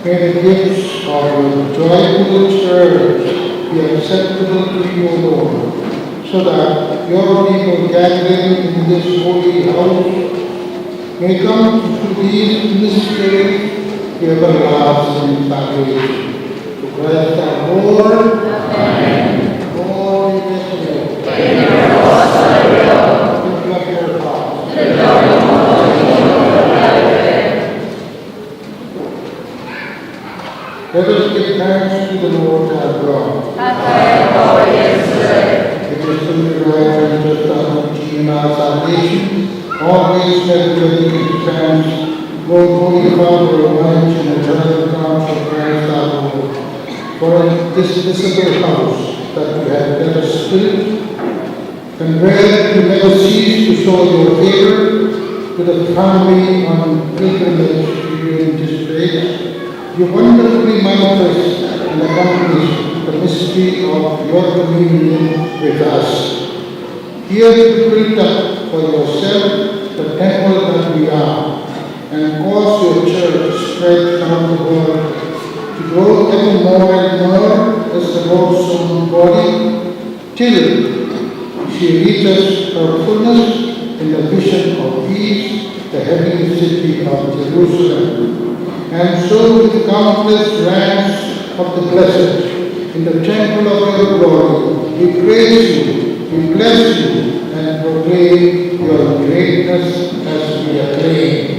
May the gifts of your joyful church be acceptable to you, O Lord, so that your people gathering in this holy house may come to believe in the Spirit, the everlasting salvation. To Christ our Lord. Amen. Lord, we bless you. Lift up your hearts. Let us give thanks to the Lord our God. It is truly right and just our duty in our salvation, always celebrating His hands, Lord, Holy Father, acknowledge and eternal count of Christ our Lord. For in this visible house that you have let us spirit, and where you never cease to show your favor to the family on pilgrimage to you in this place, you wonderfully manifest and accomplish the mystery of your communion with us. Here you build up for yourself the temple that we are, and cause your church to spread around the world, to grow ever more and more as the Lord's own body, till she reaches her fullness in the vision of peace, the heavenly city of Jerusalem. And so with countless ranks of the blessed, in the temple of your glory, we praise you, we bless you, and proclaim your greatness as we acclaim.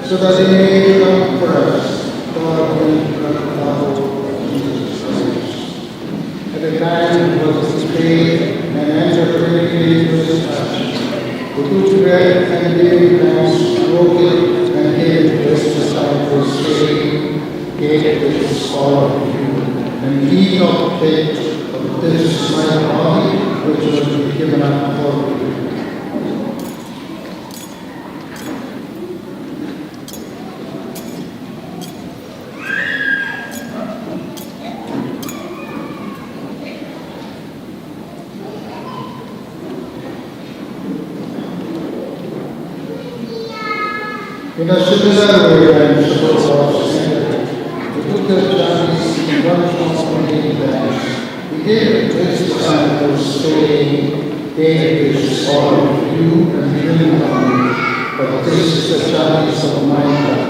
So that they may come for us, God and our Jesus Christ. At the time it was displayed and entered into His touch, the good bread and gave thanks, broke it, and gave it to His disciples, saying, "Take this, all of you, and eat of it, of this my body, which will be given up for you." In a similar way, when supper was ended, he took the chalice one responsibility that he gave his disciples, saying, "Take this all of you and drink from it, for this is the chalice of my blood,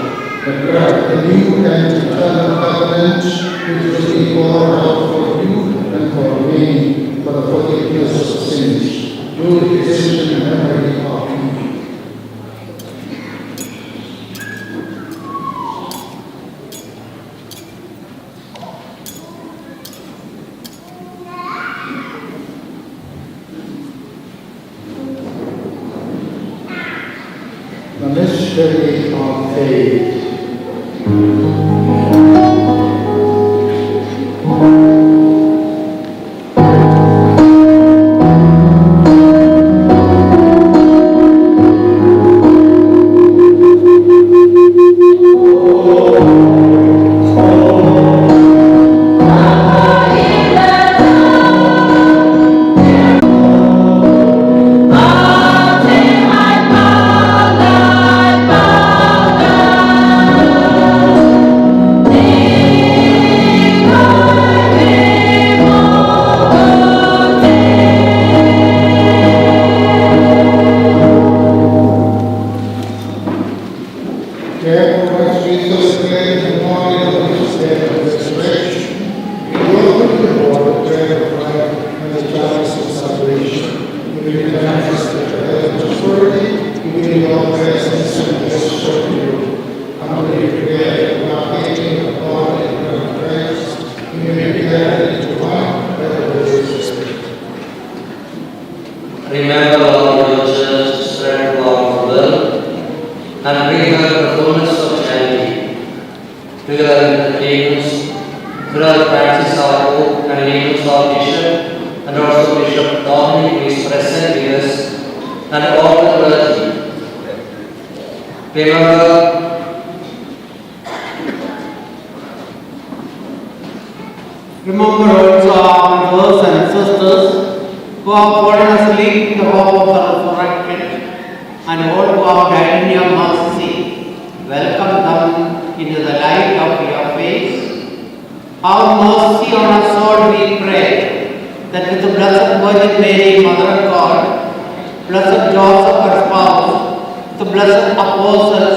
the blood, the new and eternal covenant, which will be poured out for you and for many for the forgiveness of sins. Do this in memory of me." The mystery of faith. Therefore, as Jesus declared in the morning of his death and resurrection, he opened the door of bread of life and the chalice of salvation. He will manifest the heaven of authority, he will all presence and gesture to you. And when you declare the partaking of the body and blood of Christ, he will declare it to one by the Holy Spirit. Remember, Lord, your church spread throughout the world, and bring her the fullness of charity. Together with the deacons, Brother Francis our Pope and deacons our Bishop, and also Bishop Dominic who is present with us, and all the clergy. Remember also our brothers and sisters who have fallen asleep in the hope of the resurrection, and all who have died in your mercy. Welcome them into the light of your face. Have mercy on us all, we pray, that with the Blessed Virgin Mary, Mother of God, Blessed Joseph, her spouse, the blessed apostles,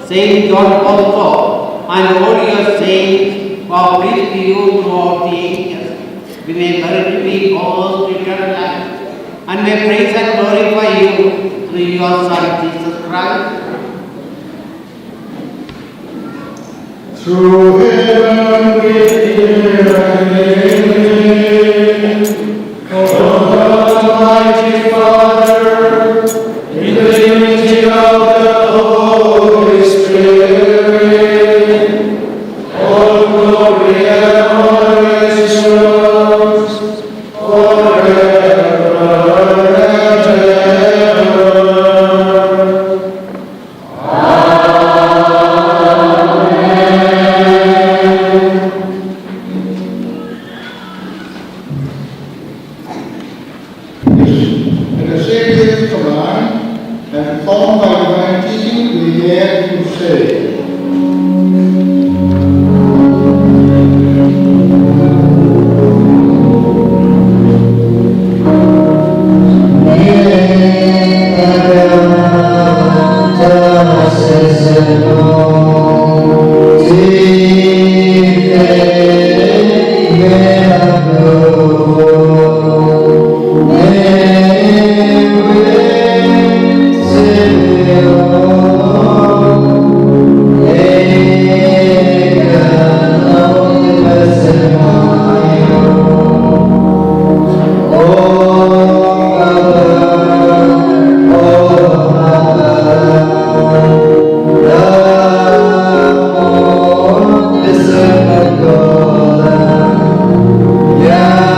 Saint John Bosco, and all your saints who have preached to you throughout the ages, we may merit to be called to eternal life, and may praise and glorify you through your Son, Jesus Christ. Through heaven we hear and live, O God, Almighty Father, in the unity of the Holy Spirit, all glory and honor is yours forever and ever. In the sacred command and formed by divine teaching, we dare to say, Yeah.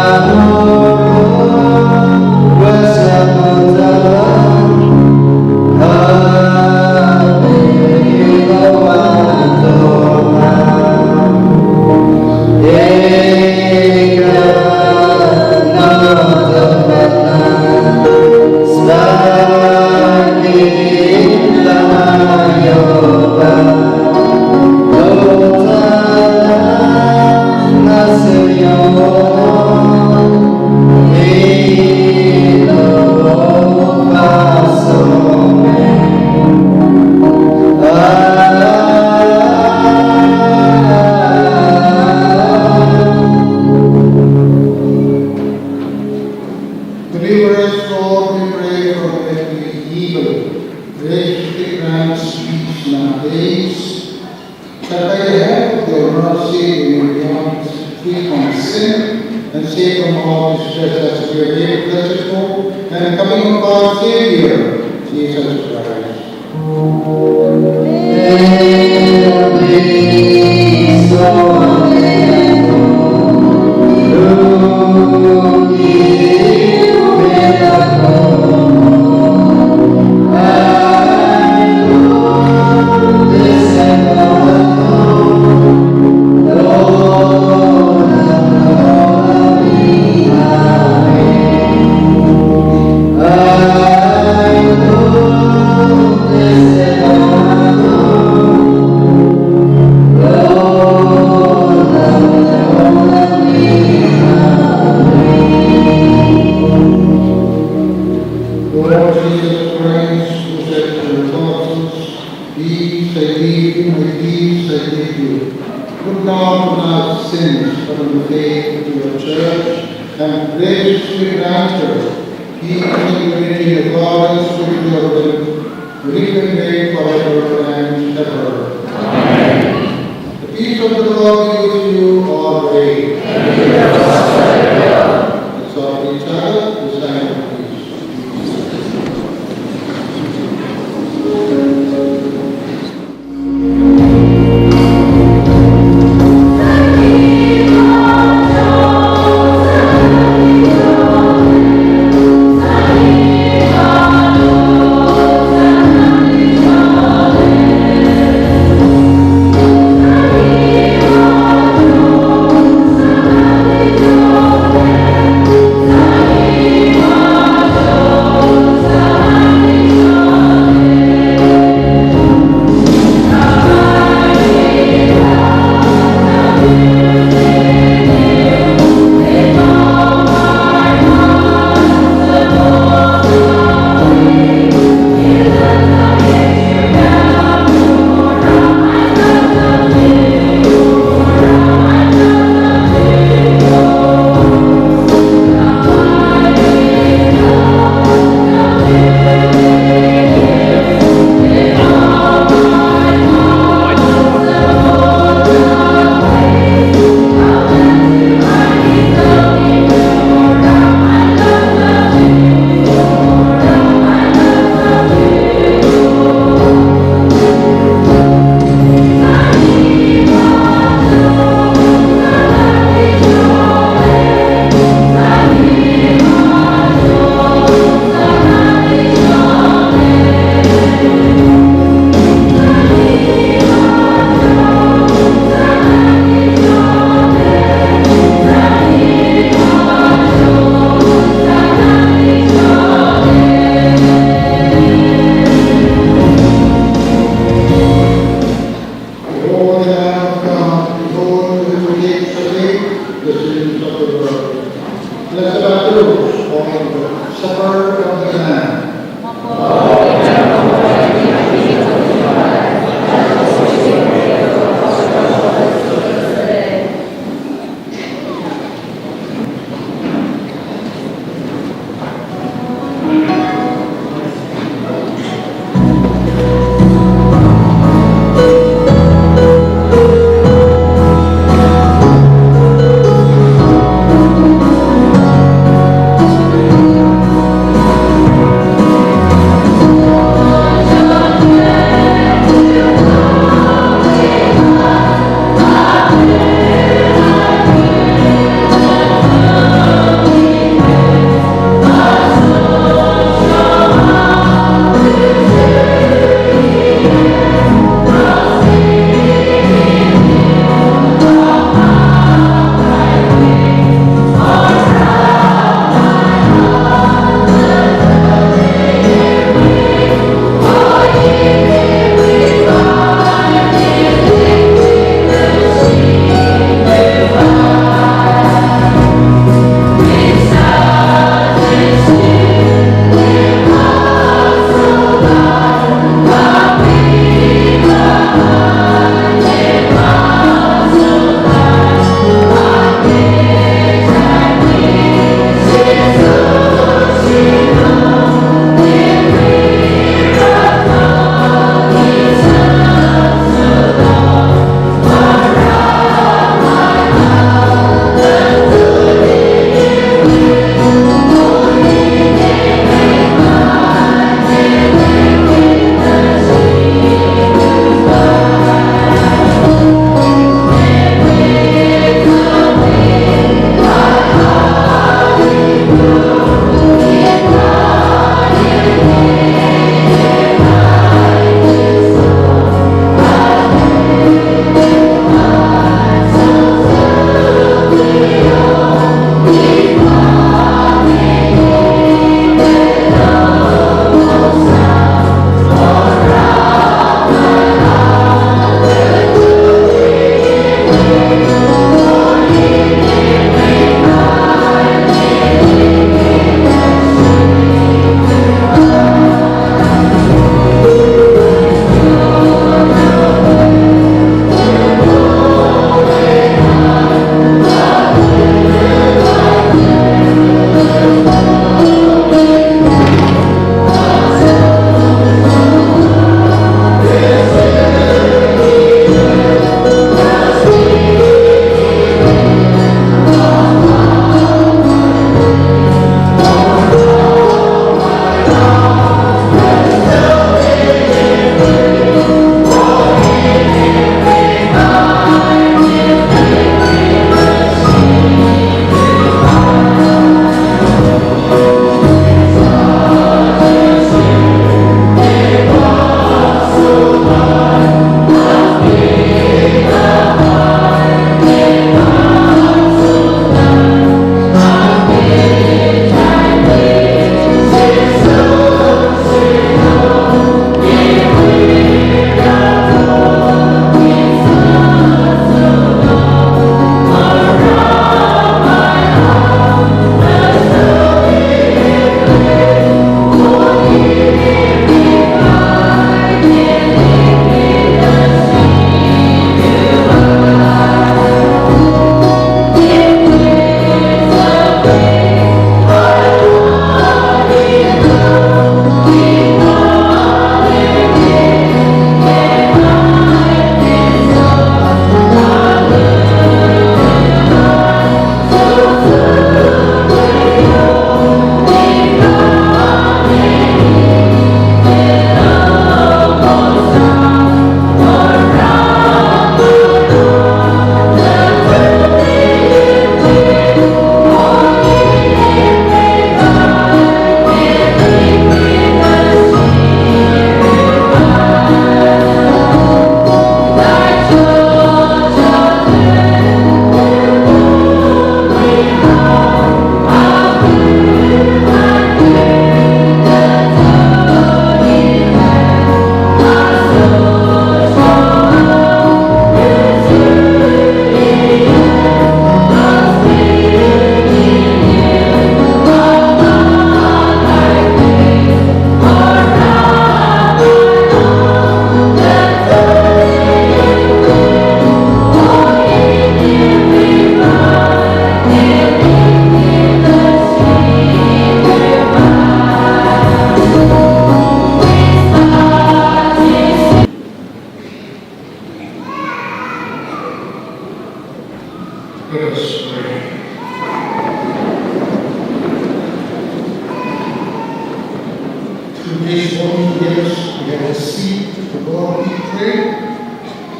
sin and save from all distress as we await blessed hope and coming of our Savior, Jesus Christ.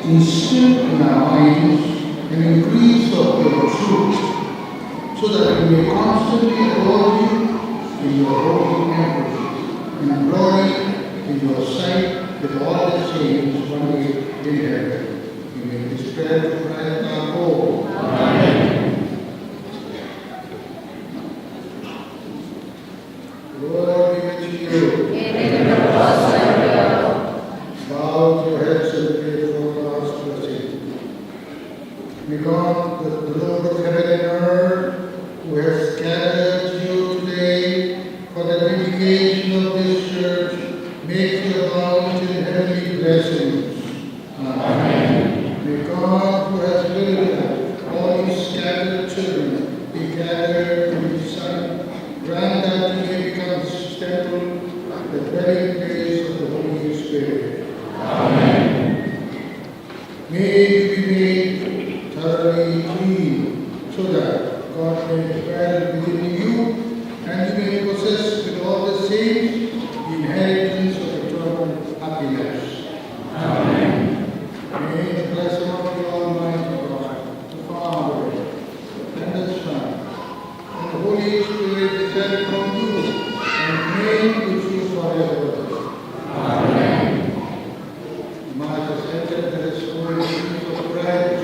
instill in our minds an increase of your truth, so that we may constantly adore you in your holy emperor, and glory in your sight with all the saints one day in heaven. We make this prayer to Christ our Lord. Amen. Lord be with you. Bow your heads and pray for God's blessing. May God, the Lord of heaven and earth, who has gathered you today for the dedication of this church, make you abound in heavenly blessings. Amen. May God, who has willed all his scattered children be gathered in his Son, grant that he may become his temple, the dwelling place of the Holy Spirit. Amen. May you be made thoroughly clean, so that God may dwell within you, and you may possess with all the saints the inheritance of eternal happiness. Amen. May the blessing of the Almighty God, the Father, and the Son, and the Holy Spirit descend from you, and remain with you forever. Amen. Mark has entered the holy peace of Christ.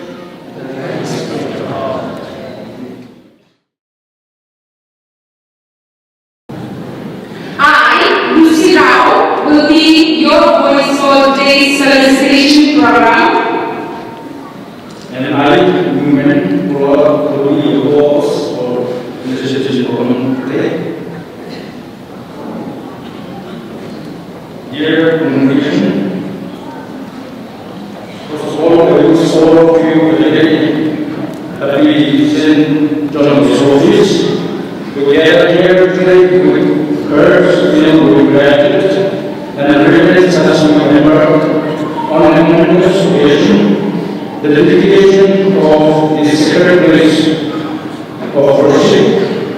I, Lucy Rao, will be your voice for today's celebration program. And I, women, will be your voice for the celebration program today. Dear congregation, first of all, I wish all of you a very happy St. John Baptist. We gather here today with courage, filled with gratitude, and reverence as we remember on a momentous occasion the dedication of the sacred place of worship,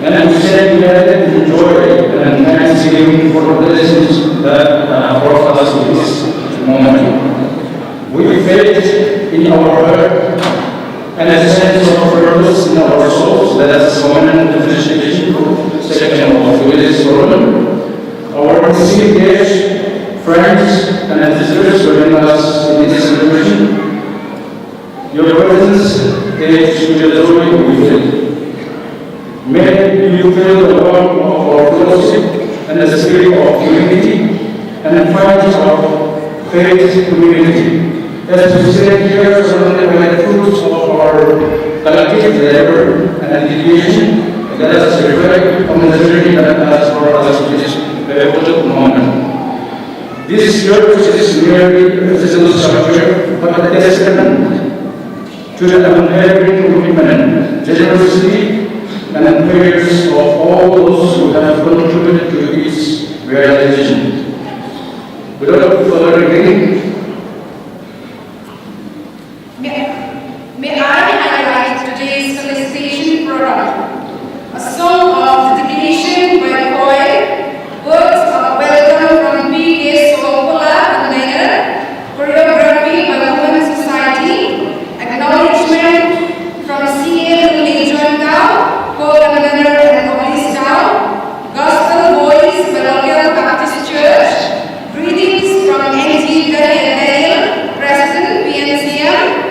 and we stand united in joy and thanksgiving for the blessings that brought us to this moment. We faith in our heart and a sense of purpose in our souls that has common differentiation section of today's program. Our esteemed guests, friends, and visitors joining us in this celebration, your presence is with the joy we feel. May you feel the warmth of our fellowship and the spirit of unity and find our faith community. As we stand here surrounded by the fruits of our collective labor and dedication, let us reflect on the journey that has brought us to this pivotal moment. This church is merely a physical structure, but a testament to the unwavering commitment, generosity, and prayers of all those who have contributed to its realization. Without further ado, May I highlight today's felicitation program, a song of dedication by choir, words of welcome from P.K. Sokola and choreography by the Women's Society, acknowledgement from C.A. Liturgical, co-convener and Holy Staff, gospel voice by Local Baptist Church, greetings from N.G. Daniel, President PNCM,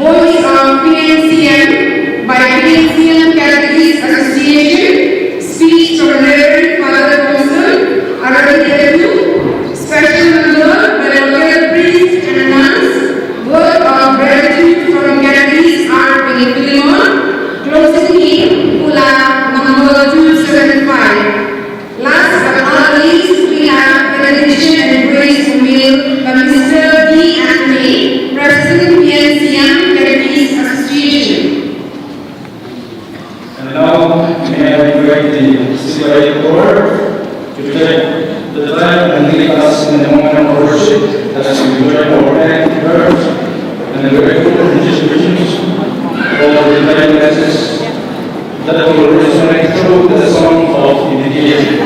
voice of PNCM by PNCM Categories Association, speech from Reverend Father Consul, Arabic, special number by local priests and nuns, word of gratitude from Categories R. Philemon, closing hymn, Pula number 275. Last but not least, we have benediction and praise meal by Mr. D. Anthony, President PNCM Categories Association. and now may I invite the CYA Board to take the time and lead us in the moment of worship as we join our prayers and the grateful anticipations for the divine message that will resonate through the song of initiation.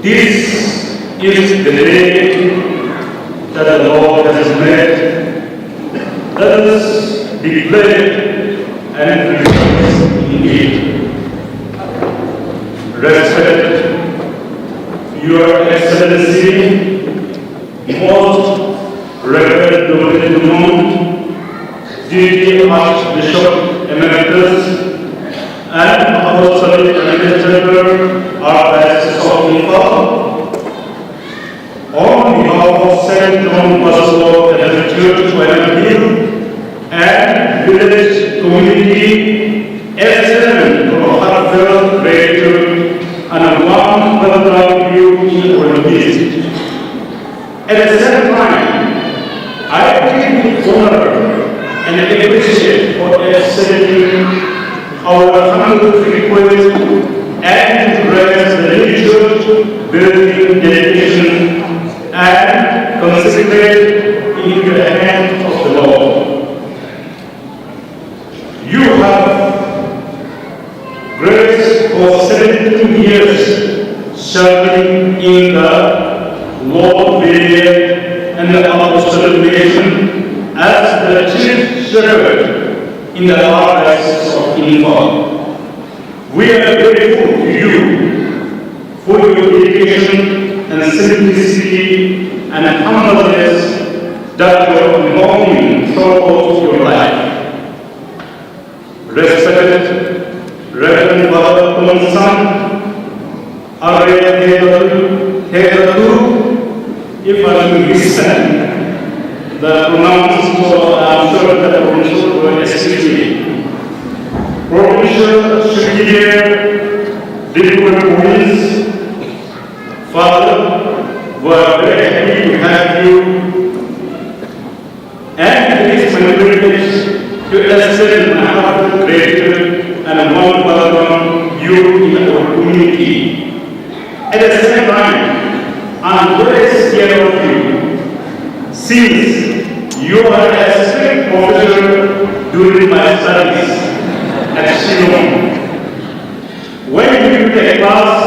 This is the day that the Lord has made. Let us be glad and rejoice in it. Respect Your Excellency, most Reverend Dr. Dumont, Deputy Archbishop Emeritus, and Apostolic Administrator, Archdiocese of Nepal. On behalf of St. John Bosco Catholic Church, Oinam and village community, extend our heartfelt gratitude and a warm welcome you in our midst. At the same time, I feel honored and appreciate for accepting our humble request and to raise the new church building dedication and consecrate into the hand of the Lord. You have graced for 17 years serving in the Lord Vineyard and the Apostolic Mission as the chief shepherd in the Archdiocese of Nepal. We are grateful to you for your dedication and simplicity and humbleness that were belonging throughout your life. Respected Reverend Father Ponsan, Arya Hedatu, if I may listen, the pronouns, so I'm sure that the pronunciation were exclusively. Provincial Secretary, Deputy Police, Father, we're very happy to have you, and it is my privilege to extend my heartfelt gratitude and a warm welcome you in our community. At the same time, I'm very scared of you, since you are a strict professor during my studies at Shillong. When you take a class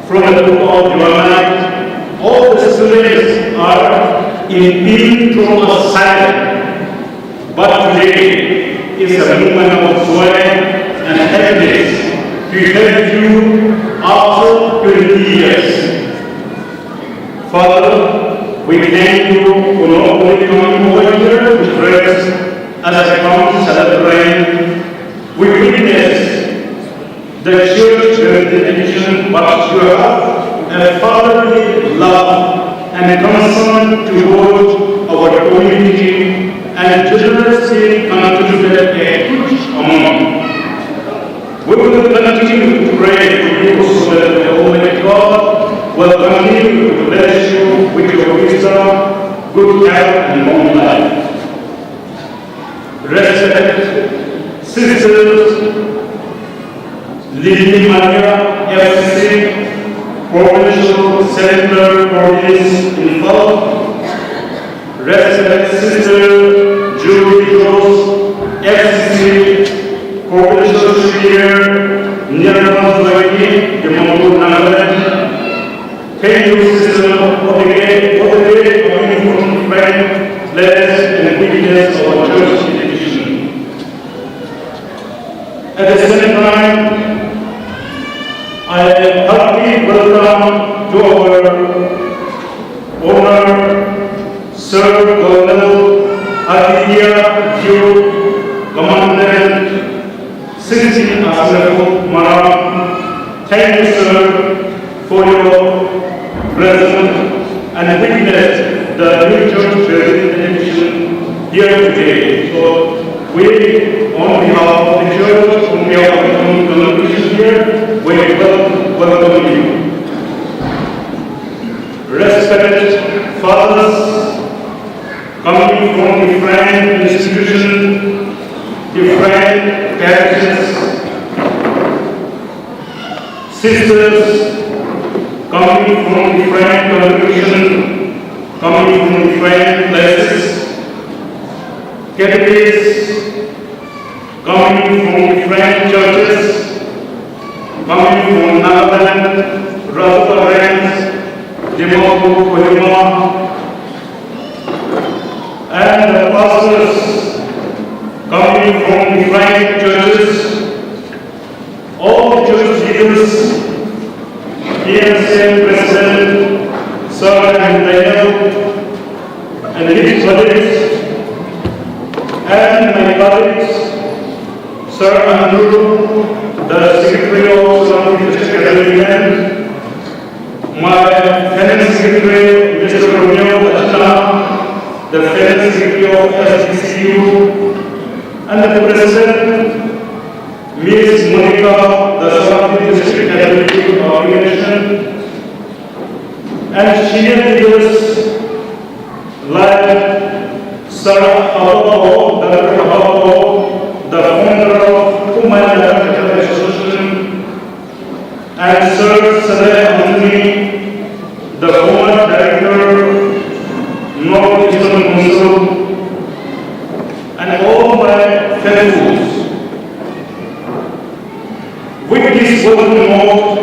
from the book of Eucharistic, all the students are in being thrown aside. But today is a moment of joy and happiness to help you after 20 years. Father, we thank you for not only coming over here to praise as a council celebrating. We witness the church dedication, but you have a fatherly love and concern toward our community and generously contributed a huge amount. We will continue to pray for you so that the Almighty God will continue to bless you with your wisdom, good health, and long life. Respect sisters, Lady Maria FCC, Provincial Center Province in Fall. Respect Sister Julie Rose, FCC, Provincial Superior, Nirmal Zwaki, the Mongol Nagaland. Thank you, Sister, for the great coming from friend, bless, and witness of our church dedication. At the same time, I am happy welcome to our owner, Sir Colonel Aditya Duke, Commandant, Singh Asraful Maram. Thank you, sir, for your presence and witness the new church dedication here today. So we, on behalf of the church, on behalf of the congregation here, we welcome you. Respected fathers, coming from different institutions, different parishes, sisters, coming from different congregations, coming from different places, Catholics, coming from different churches, coming from Nagaland, brother friends, Oinam, and the pastors coming from different churches, all church leaders, PMC President, Sir and Daniel, and his colleagues, and my colleagues, Sir Andrew, the Secretary of Liturgical, my Finance Secretary, Mr. Romeo Achana, the Finance Secretary of SDCU, and the President, Ms. Monica, the Secretary of District Catholic Organization, and senior leaders like Sir Abapo, Dr. Abapo, the founder of Human Liturgical Association, and Sir Celebratory, the former director, Northeastern Council, and all my faithfuls. With this welcome note,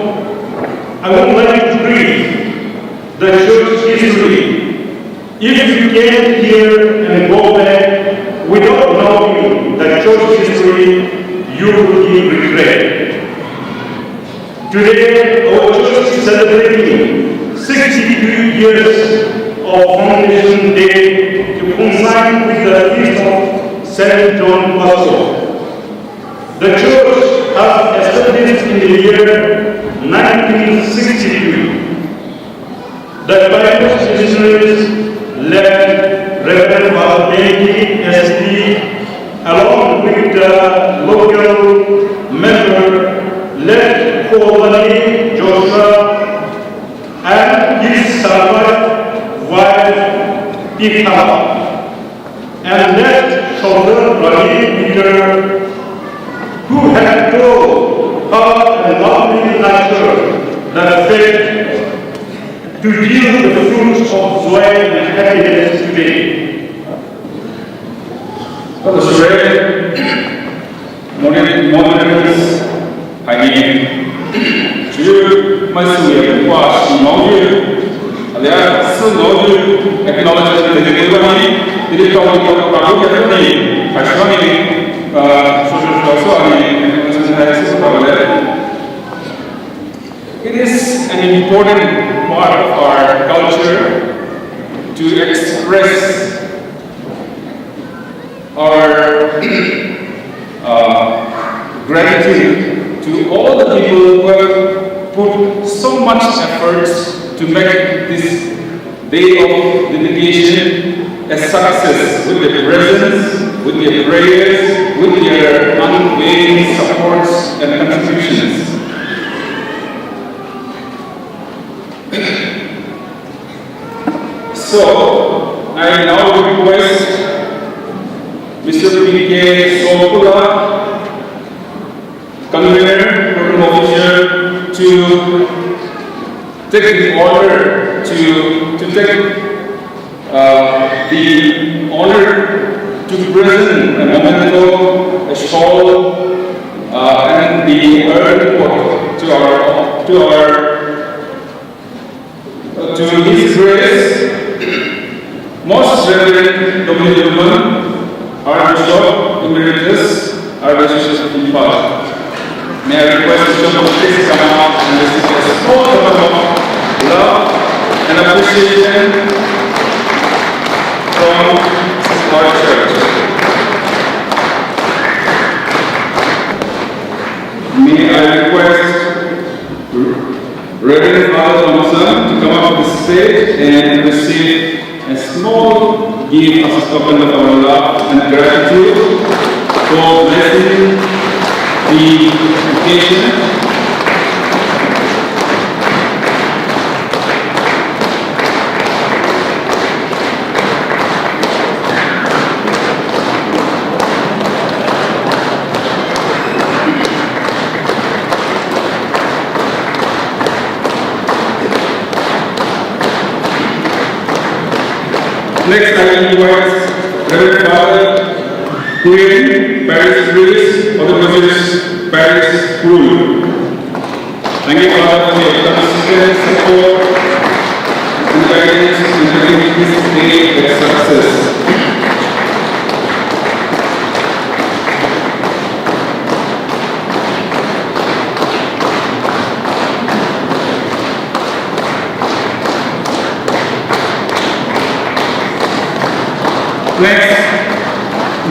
I would like to read the church history. If you came here and go back without knowing the church history, you will be regret. Today, our church is celebrating 62 years of foundation day to coincide with the feast of St. John Bosco. The church has established in the year 1962. The Bible missionaries led Reverend Father Benki SD along with the local member led Father Joshua and his servant wife Pita, and led Shoulder Brother Peter, who had told her and lovely nature that faith to yield the fruits of joy and happiness today. moderators, 아니 주 말씀의 과 신망을 알아 스노드 에코노미컬 대결관이 디렉터로 바꾸겠다니 발상이 소소소소하니 It is an important part of our culture to express our gratitude to all the people who have put so much effort to make this day of dedication a success with their presence, with their prayers, with their unwavering supports and contributions. So, I now request Mr. P.K. Sopula, convener, program officer, to take the honor, to take the honor to present a memento, a shawl, and the report to His Grace, Most Reverend W. Duman, Archbishop Emeritus, Archbishop in Part. May I request Bishop to please come out and receive a small token of love and appreciation from our church. May I request Reverend Father Thompson to come up to the stage and receive a small gift as a token of our love and gratitude for blessing the occasion. Next, I will invite Reverend Father Queen, Paris Priest, for the Moses Paris School. Thank you, Father, for your consistent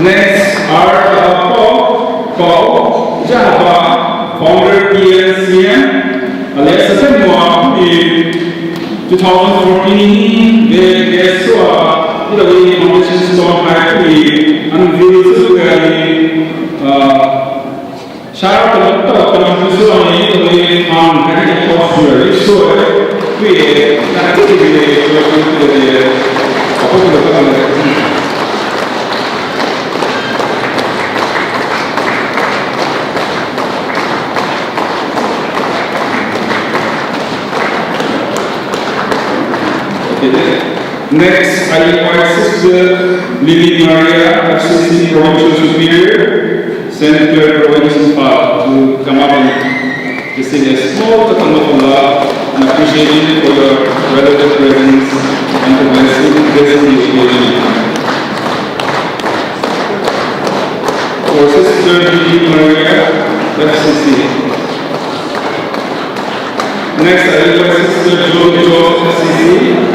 Next are Paul Java, founder PNCM. Let's second one in 2014, they saw the way competitions on factory and views where sharp contribution the way on credit software. So we Next, I invite Sister Lily Maria, FCC Provincial Superior, Senator Provincial Park, to come up and receive a small token of love and appreciation for your relative presence and for blessing the occasion. For Sister Lily Maria, FCC. Next, I invite Sister Joe FCC,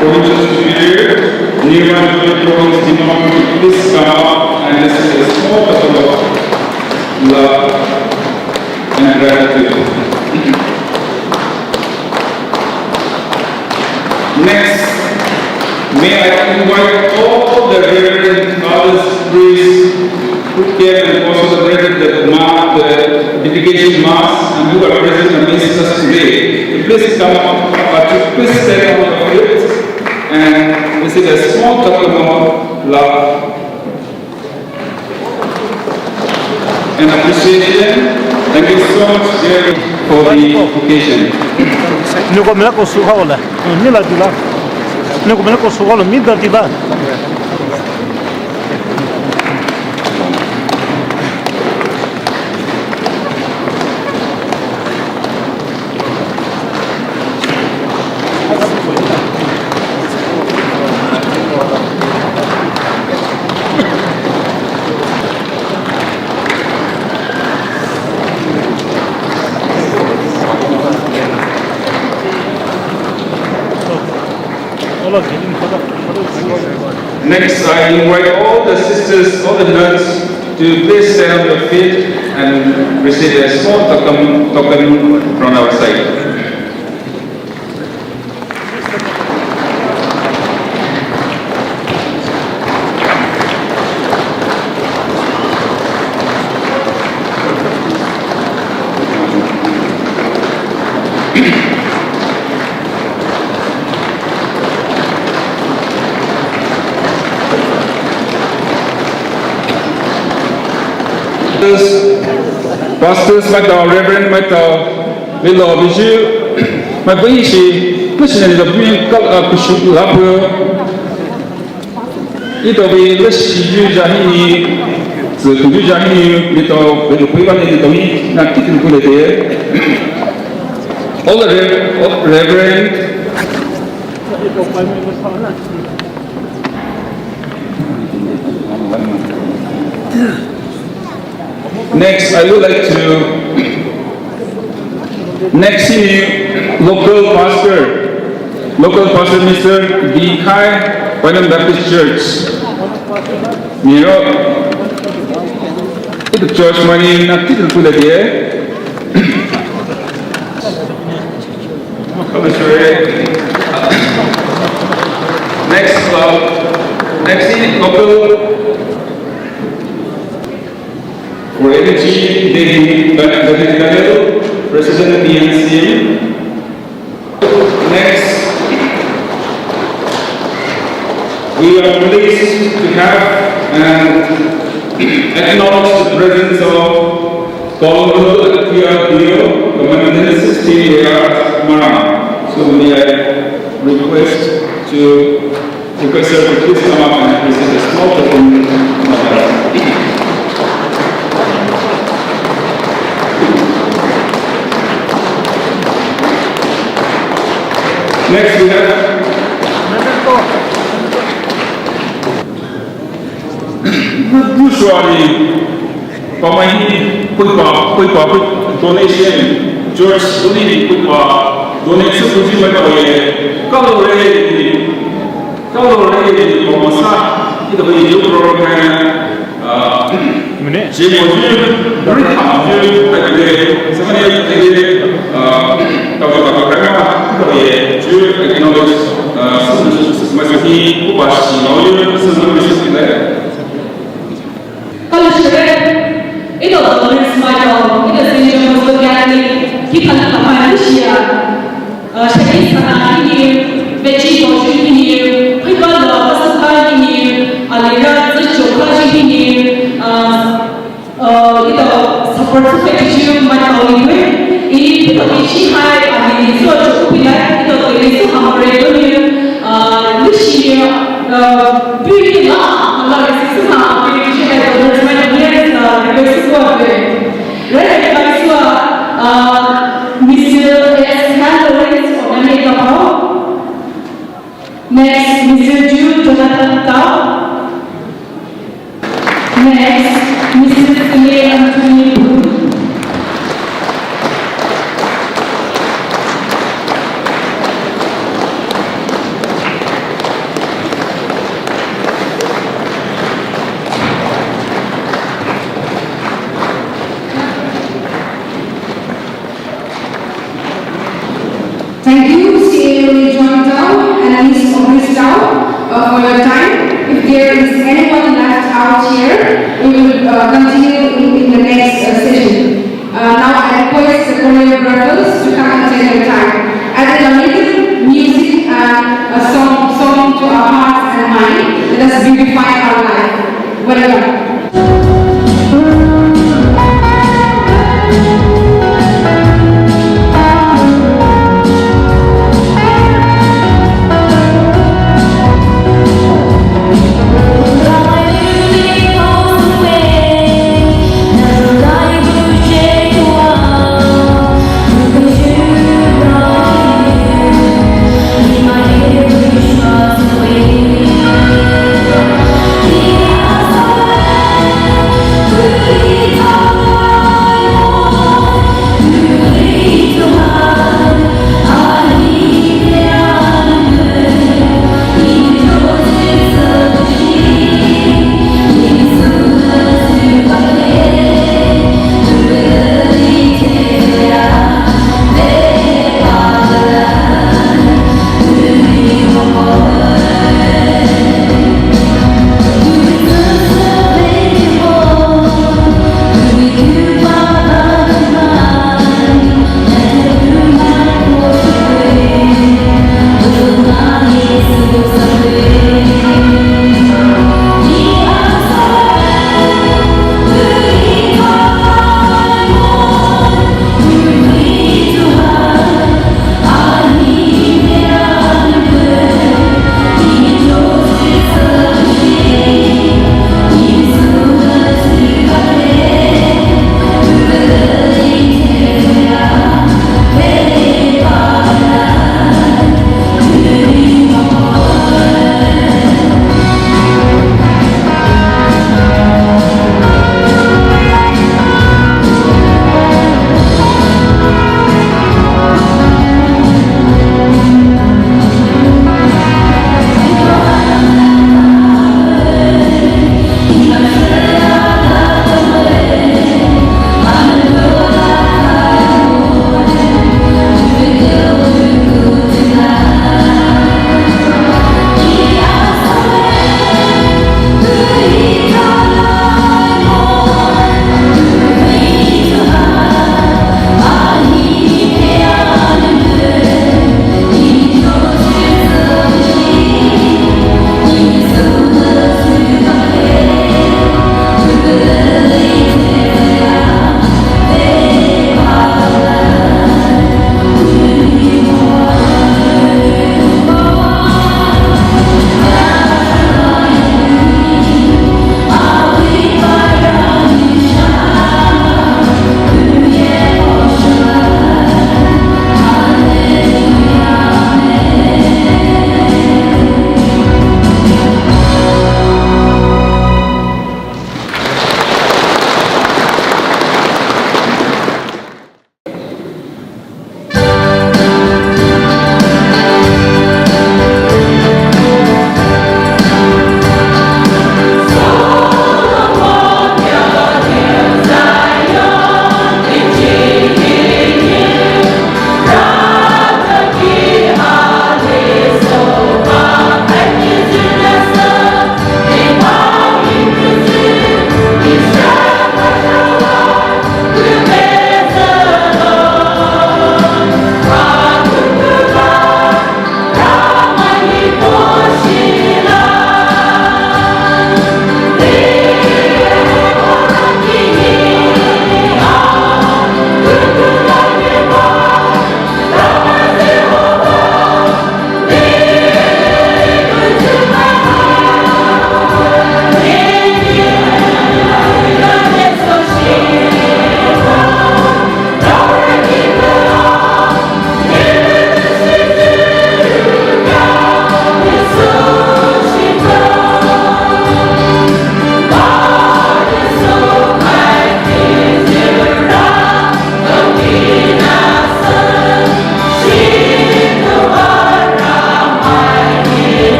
Provincial Superior, nearby Province Timor, please come up and receive a small token of love and gratitude. Next, may I invite all the reverend fathers, priests, who came and also celebrated the dedication mass and who are present amidst us today. Please come up, please stand on your feet and receive a small token of love and appreciation. Thank you so much, Jerry, for the occasion. Next, I invite all the sisters, all the nuns to please stand on your feet and receive a small token from our side. Pastors like our Reverend Milo Biju, my Bishi, President of the Kushu Lapu, Itobi, Leshi Jahini, the Kuju Jahini, little Pivan in the week, not taking good there. All the Reverend. Next, I would like to see local pastor Mr. D. Kai, Oinam Baptist Church. You know, the church money not taken to the day. Next local. For Energy, Liturgical, President PNCM. Next, we are pleased to have and acknowledge the presence of Colonel Dio, Commandant 16 Mara. So may I request her to please come up and present a small token. Next we have usually put donation, church donation donation for 이거 이 프로그램에 제모주 우리 감주 할때 세번에 되게 가서 발명한 거에 주 에코노믹스 스마트히 고바시 노율 스스로 주셨는데 Kalau sudah itu orang semacam itu sendiri berganti kita nak manusia, jadi sekarang ini beci baju ini, kita dah pasal ini, aliran sejuk ini, itu support seperti macam ini kondisi hai, ini sejuk pilih itu itu hamarai ini, lucia, pilih lah, kalau sesuatu Next, Mr. Jude Jonathan Tao. Next, Mrs. Lee Anthony Booth. Thank you, CA John Tao and Ms. Maurice Tao for your time. If there is anyone left out here, we will continue in the next session. Now I request the choreographers to come and take your time. Add a little music and a song to our hearts and mind. Let us beautify our life. Welcome. Away.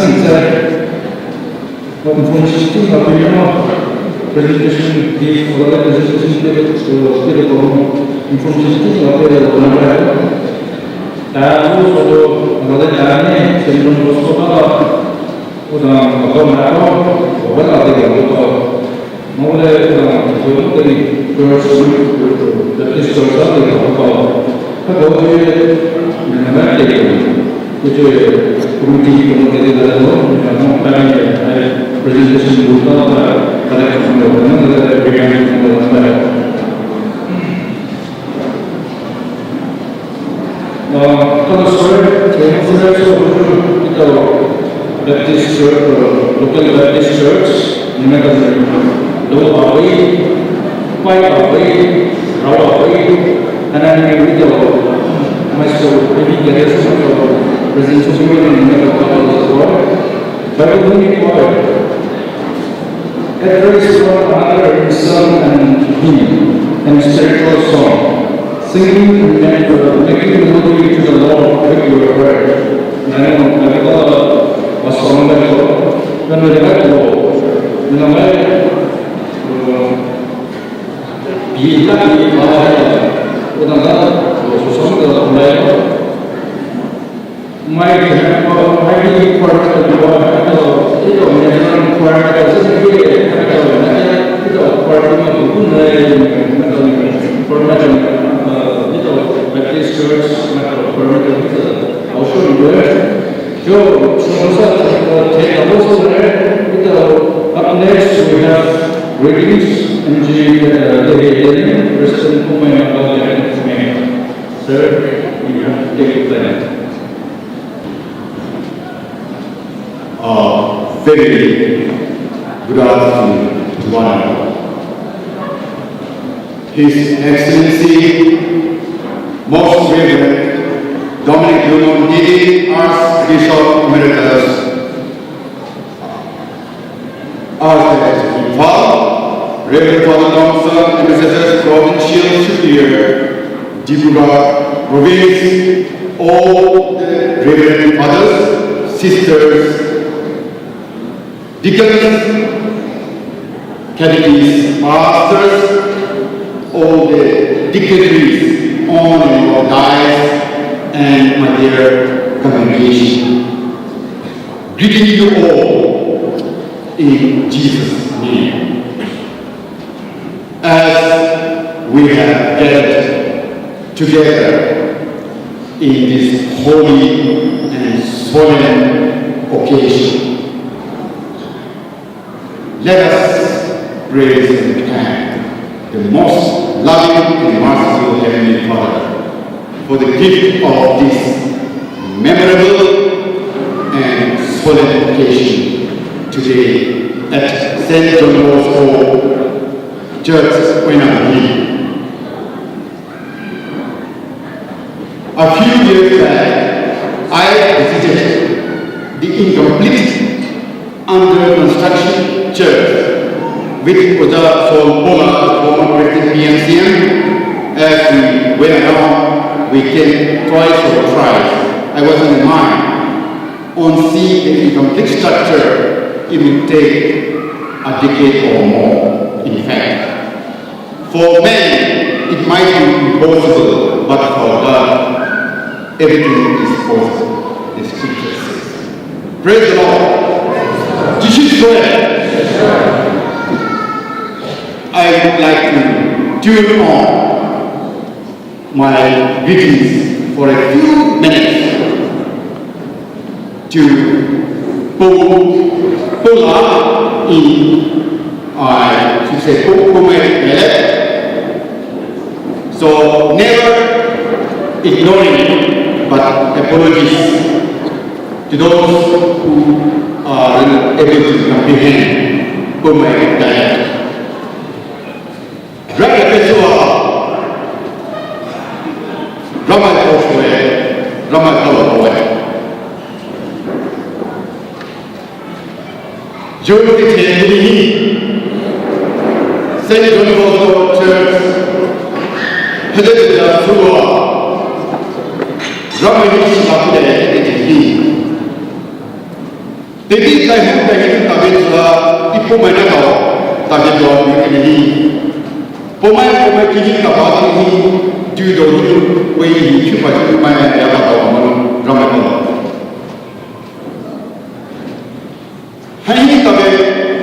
inside. From 16 of the presentation, the presentation spirit from 16 of the tahu suatu another caranya sebelum Bosco udah kalau macam orang ada yang betul mulai sebelum dari dari sekolah dari apa kalau dia mana dia itu rutin kemudian ada orang ada presentation dulu ada kemudian ada bagian kalau soal kita Baptist Church, local Baptist Church, mereka dua awal, five awal, raw awal, anak-anak itu masuk ini jadi semua presentation mereka kalau soal, baru ini awal. There is one other song and hymn and spiritual song. Singing and making melody to the Lord with your prayer. And was from the Lord. When we let go, bila di bawah, udanglah susung ke mulai. Mai di kuartal kedua atau itu menjadi kuartal sendiri atau nanti itu kuartal pun format itu Baptist Church atau format itu also juga जो समोसा थे also itu up next we have readings and the Christian women about the sir you have to take that very good afternoon to one another. His Excellency, Most Reverend Dominic Dumont, Archbishop Emeritus, Archbishop Paul, Reverend Father Thompson, MSS Provincial Superior, Dibuga Province, all the Reverend Fathers, Sisters, Deacons, catechists, pastors, all the dignitaries on and off dais, and my dear congregation. Greeting you all in Jesus' name. As we have gathered together in this holy and solemn occasion, let us praise and thank the most loving and merciful Heavenly Father for the gift of this memorable and solemn occasion today at St. John Bosco Church, Oinam. A few years back, I visited the incomplete under construction church with Oja Solpola, former President PMCM. As we went around, we came twice or thrice. I was in mind on seeing the incomplete structure. It will take a decade or more. In fact, for men it might be impossible, but for God, everything is possible. The Scripture says. Praise the Lord. This is prayer. I would like to tune on my greetings for a few minutes to pull up in, I should say, so never ignoring it, but apologies to those who are able to comprehend Pumai dialect. Drag Pessoa, Ramai Oswe, Ramai Kalapoe. During the Tendini, St. John Bosco Church, Hedda Sua, Ramai Shapde, 대기 대기 다베스가 이 포만에서 다베도 이렇게 포만 기기가 바탕이 뒤도 왜 이렇게 많이 야가도 라마도 한이 다베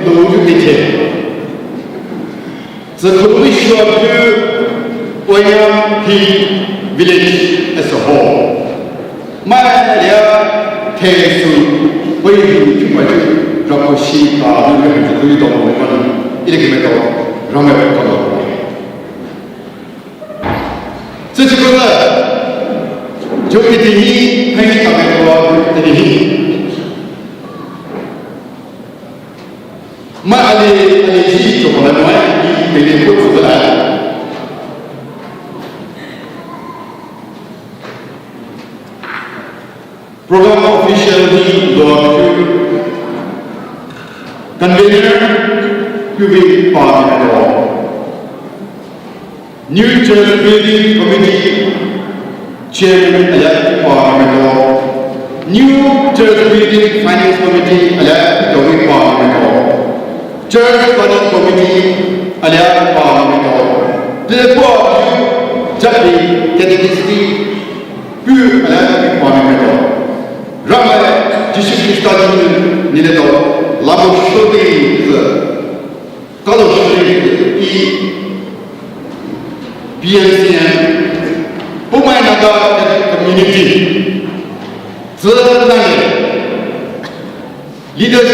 노주 대체 The commission of Oinam village as a whole. Maria Tesu, where you might drop a sheep, you don't know, Illikimeto, Rometo. Such a good Jokiti, hanging up the heat. Ma allez-y, comme on a loin, il les cours de la. Program officially Lord Convener Public Parliament Law. New Church Building Committee Chairman elect Parliament Law. New Church Building Finance Committee elect Parliament Law. Church Budget Committee alias Parliament. Therefore, Jackie Catechistic pur alias Parliament. Ramai Jésus-Christ Nileto, Labo Shodi, Kaloshri, PNCN, Pumanada community, leaders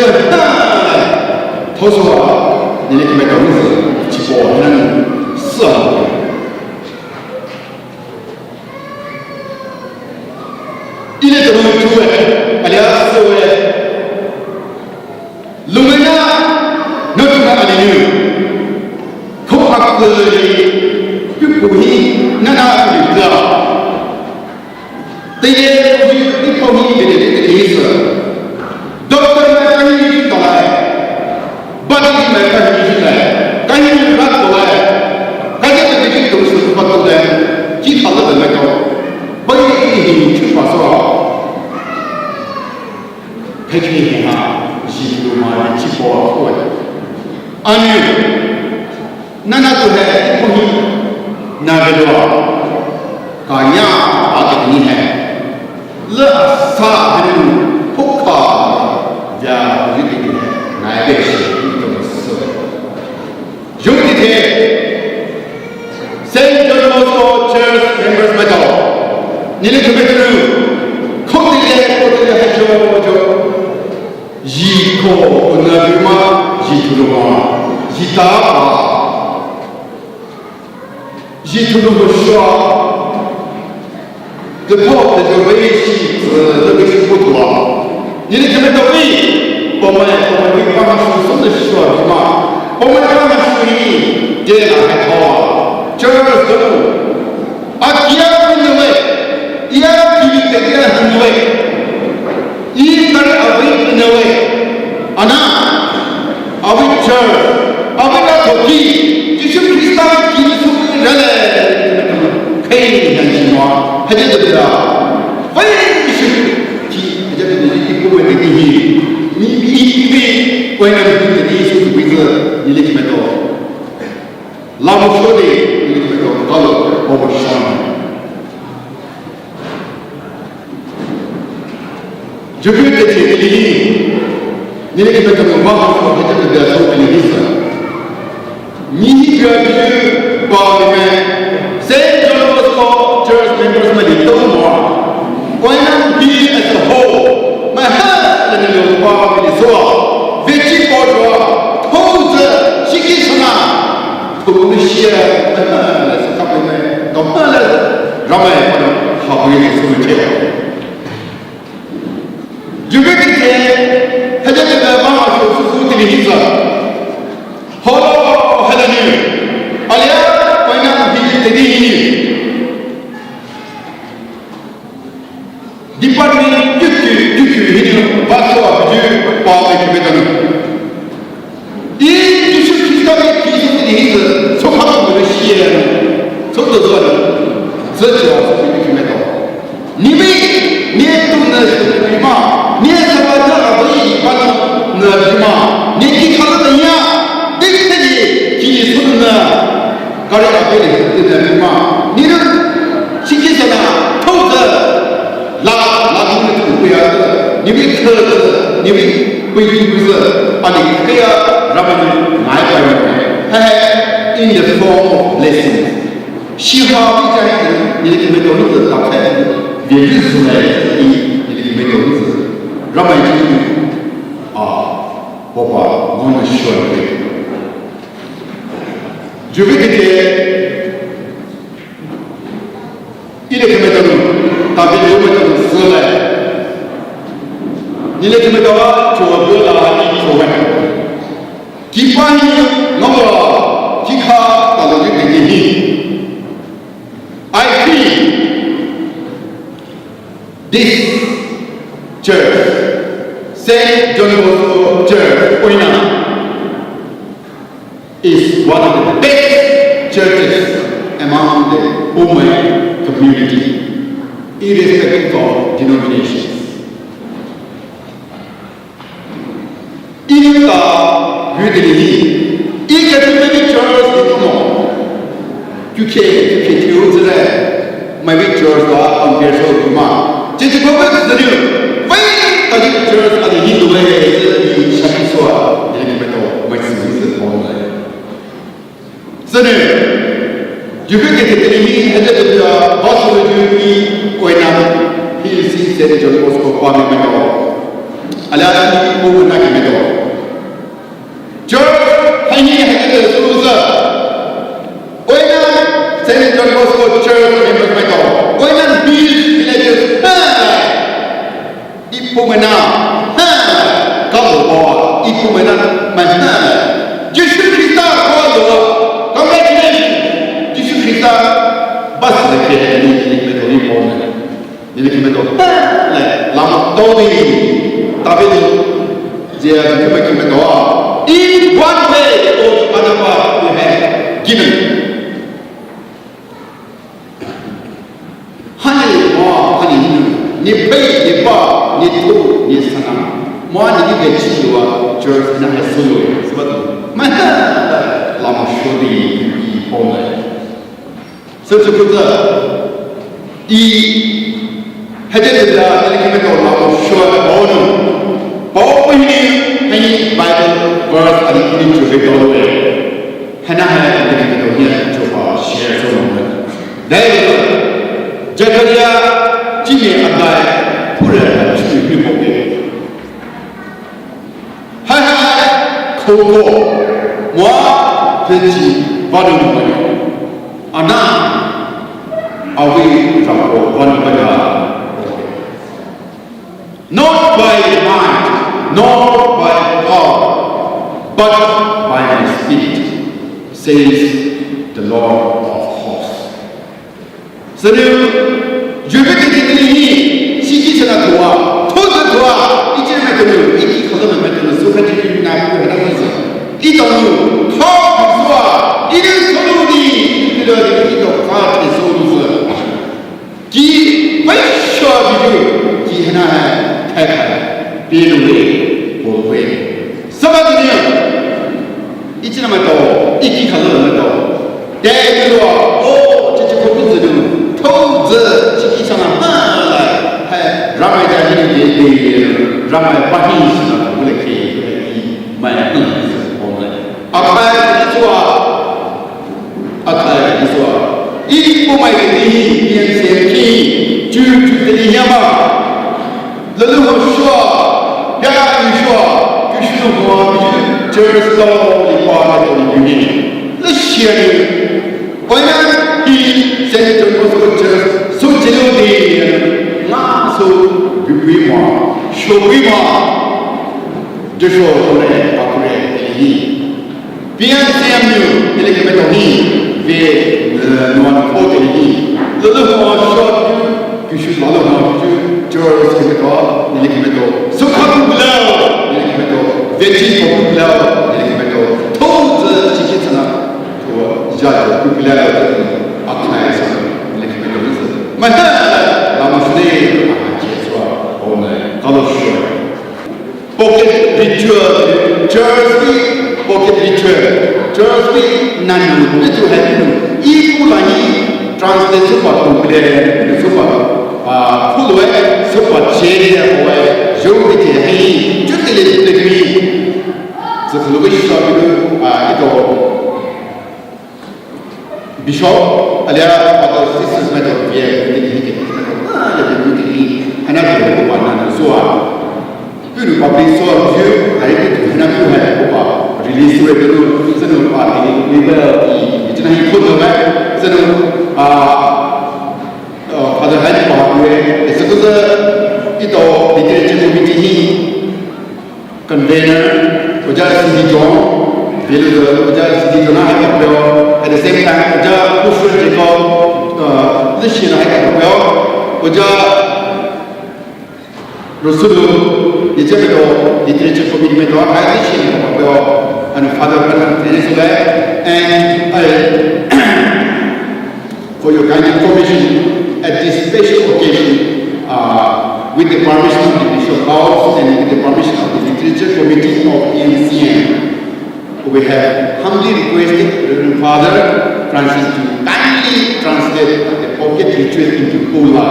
토수와 이렇게 메커니즘 지보하는 수업. 이래 들어오면 주에 알리아스에 루메나 너트나 아니뉴 코학들이 뷰보히 나나입니다. 때에 우리 이포미 되는 케이스 dokter kami tolak bagi mereka hidup kami berat tolak kami terjadi terus betul dan kita lalu mereka bagi ini cuma soal kekinian hidup mari cipo kuat anu nana tu hai kami nagadua kaya ada ini hai lesa dengan pukka ya begitu naik bersih itu maksud. Jadi Saint John Bosco Church members betul. Nilai kebetulan kau tidak hajo jiko penerima jituluma jitapa jituluma syua. The Pope has arranged the bishop Buddha. Ini kami tahu pemain paman sudah syurga. Pemain paman ini dia nak tahu. Church tu, akia menjual, ia kiri dia menjual, ini kan awak menjual. Anak, awak church, awak nak pergi, Yesus Kristus kiri suku jalan. Kau yang semua, hanya berdoa. Baik Yesus. Jadi ibu bapa ini Oinam jadi Yesus begitu nilai kita. Lalu sore nilai kita kalau bawa sana. Juga jadi ini nilai kita membawa kita berdoa supaya bisa. Ni juga parlimen Saint John Bosco Church members menjadi semua. Oinam as a whole, my husband and your family saw, Vichy Bordeaux, Tozer, Shikishana, Tunisia, let's compliment, Compale, Ramay, how we are you get it, had a mama to food in his Hello, Helen, Alia, Oinam the Department Yuki, Bosco, Bosco, Il Yesus Kristus Kristus so how we share so the one such as we make. Ni in the form of blessings. 希望在你的每个日子打开，也就是来你的每个日子，让我们我把我们说的，就为这些，一个每个人，特别有每个人死了，你的每个做不了你做完，基本上我们即刻到了这个地方。I feel this church, Saint John Bosco Church, Oinam, is one of the best churches among the Oinam community, irrespective of denominations. Il a vu des lits, il a vu des churches différentes. Tu sais, my pictures are on their show. Just go back to the new. Why are the pictures of the Hindu way? Shakiswa, the Hindu way, online. So, you can get the enemy and the Bosco Oinam, he sees that John Bosco farming metal. Alas, over like metal. George, hanging ahead of the Susa. Oinam, Saint John Bosco Church in Bosco. Oinam builds villages. Ipumena, Kaluwa, Ipumena, Manha. Jesus Christ, congratulations. Jesus Christ, bas the kid, in the middle. Lama Todi, David, they are the in one way or another we have given. Honey, ni pay, ni bar, ni two, ni sana. More than you get you are just in a solo. Lama Shodi, Homer. So to put the headed the element of Lama Shodi, Bonum. Open any Bible verse and into the doorway. Hannah had a little here to share some moment. There, Jackaria, Jimmy, and I put it to people. Hi, Coco, moi, petit, volume. Anna, are we from one better? Not by the mind. Not by power, but by my spirit, says the Lord of hosts. So, je veux que tu dis, si tu es là, toi, tout de toi, il est maintenant, il dit qu'on a maintenant, ce que tu n'as pas la raison. Il est en nous, toi, il est sur nous, il est dans quatre choses qui va choisir, qui n'a pas be away or away. Somebody knew. Each of them at all, each color at all. There you are, oh, just a couple of them. Told the Chikisana, Rama, Rama, Patis, my if for my king, due to the Yama, the little shore. Just slowly part of the beginning. Let's share it. Why not he said to us, so genuinely, not so we want, show we want, just show operate, he. Beyond Samuel, in the community, we non totally. The little more short, you should not have to George in the car, in the community. So come below. Veggie popular, told the Chikitana to judge popular applies my Lamasne, Pocket ritual, Jersey, pocket ritual, Jersey, Nanu, little happy, equally translate super popular, super full away, super shady away, Joe, Liturgy, the celebration of Bishop, alia other sisters met of Pierre, another one, so on. You probably saw you, I did have release to a little party, we were put the back, other hand pathway, it's a literature committee convener, Eucharistic John. At the same time, Literature commitment and Father and for your kind information at this special occasion, with the permission of the Bishop House and with the permission of the Literature Committee of EMCM, we have humbly requested Reverend Father Francis to kindly translate the pocket ritual into Pola,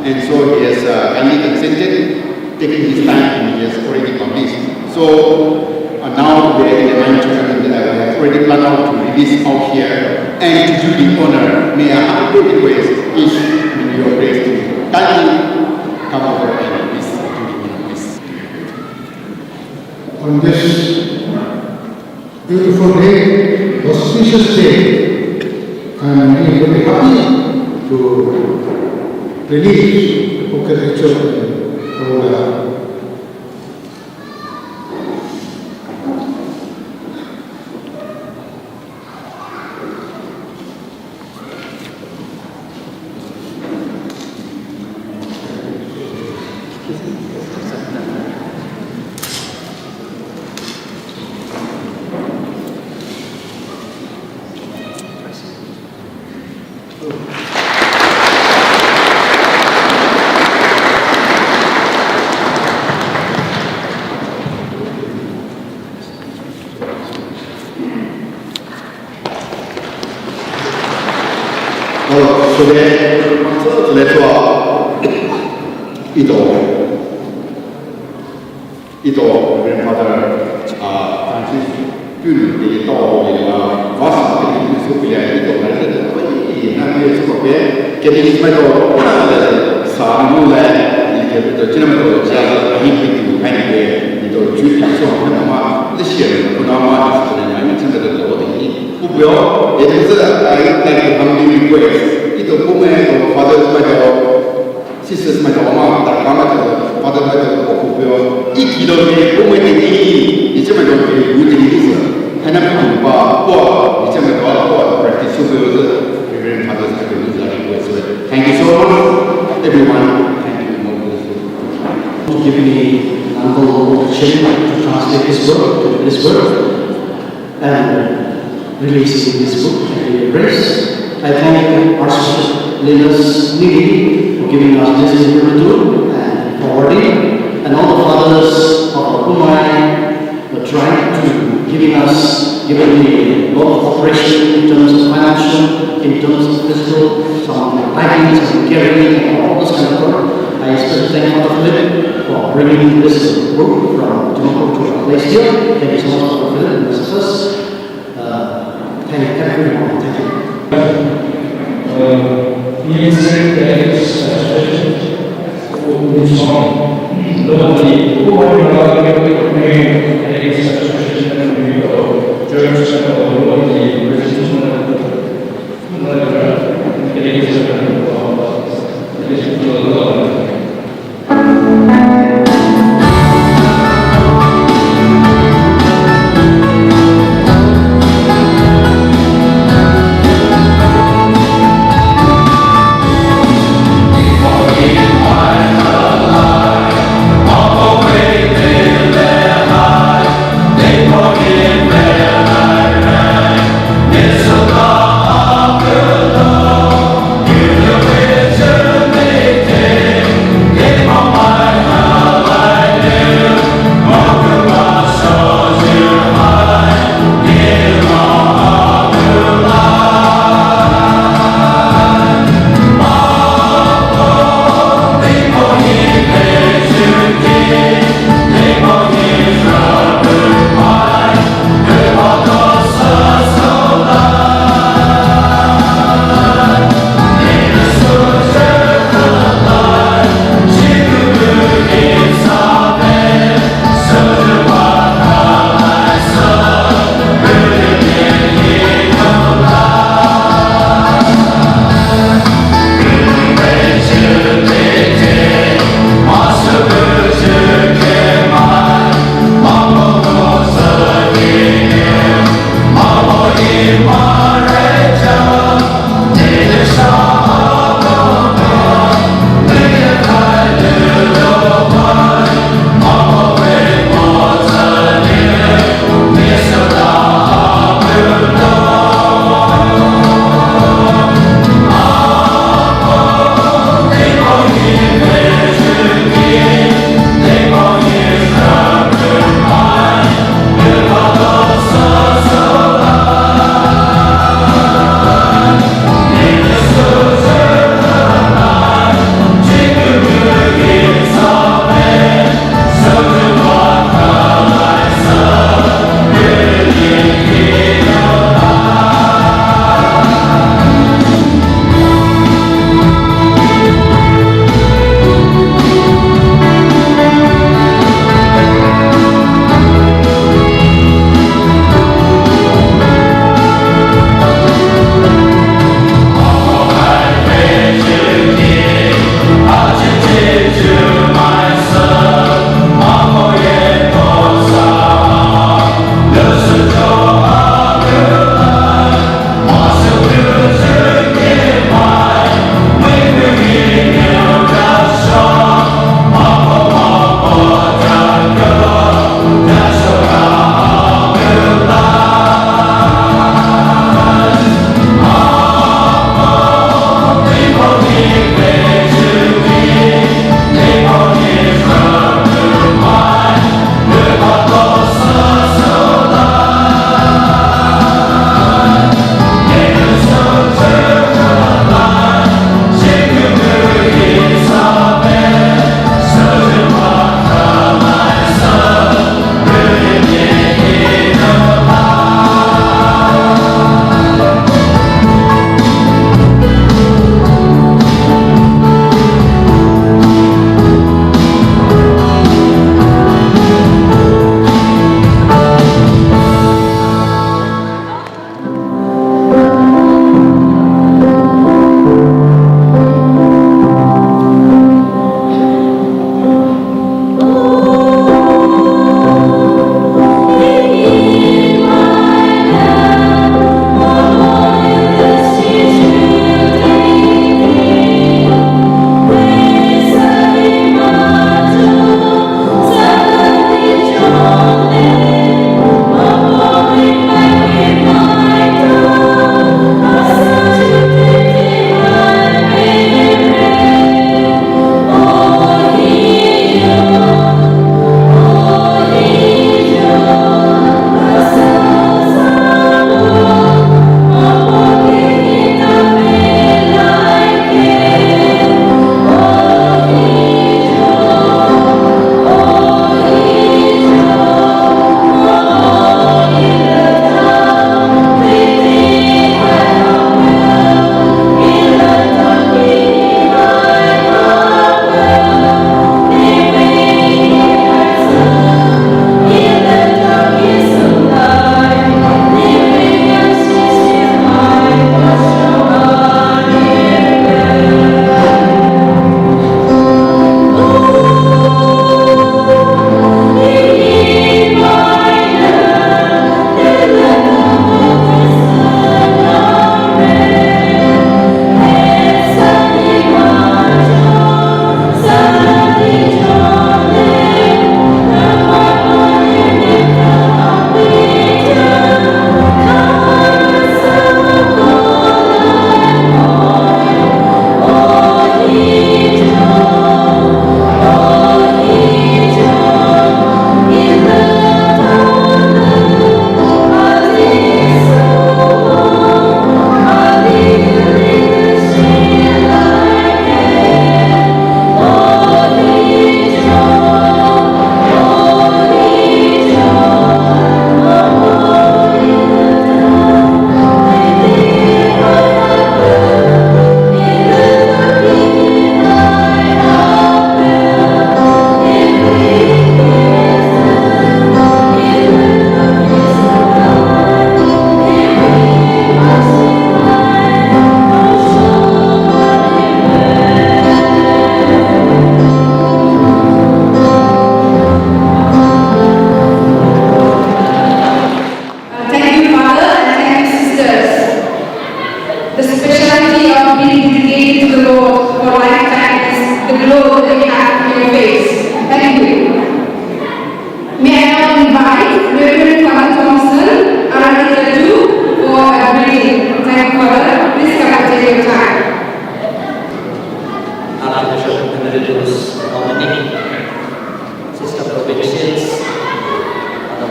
and so he has kindly consented, taking his time, and he has already published. So now we are in the management that I have already planned out to release out here, and to do the honor, may I humbly request each in your grace to kindly come over and please do the honor, please. On this beautiful day, auspicious day, I am really very happy to release the pocket ritual of They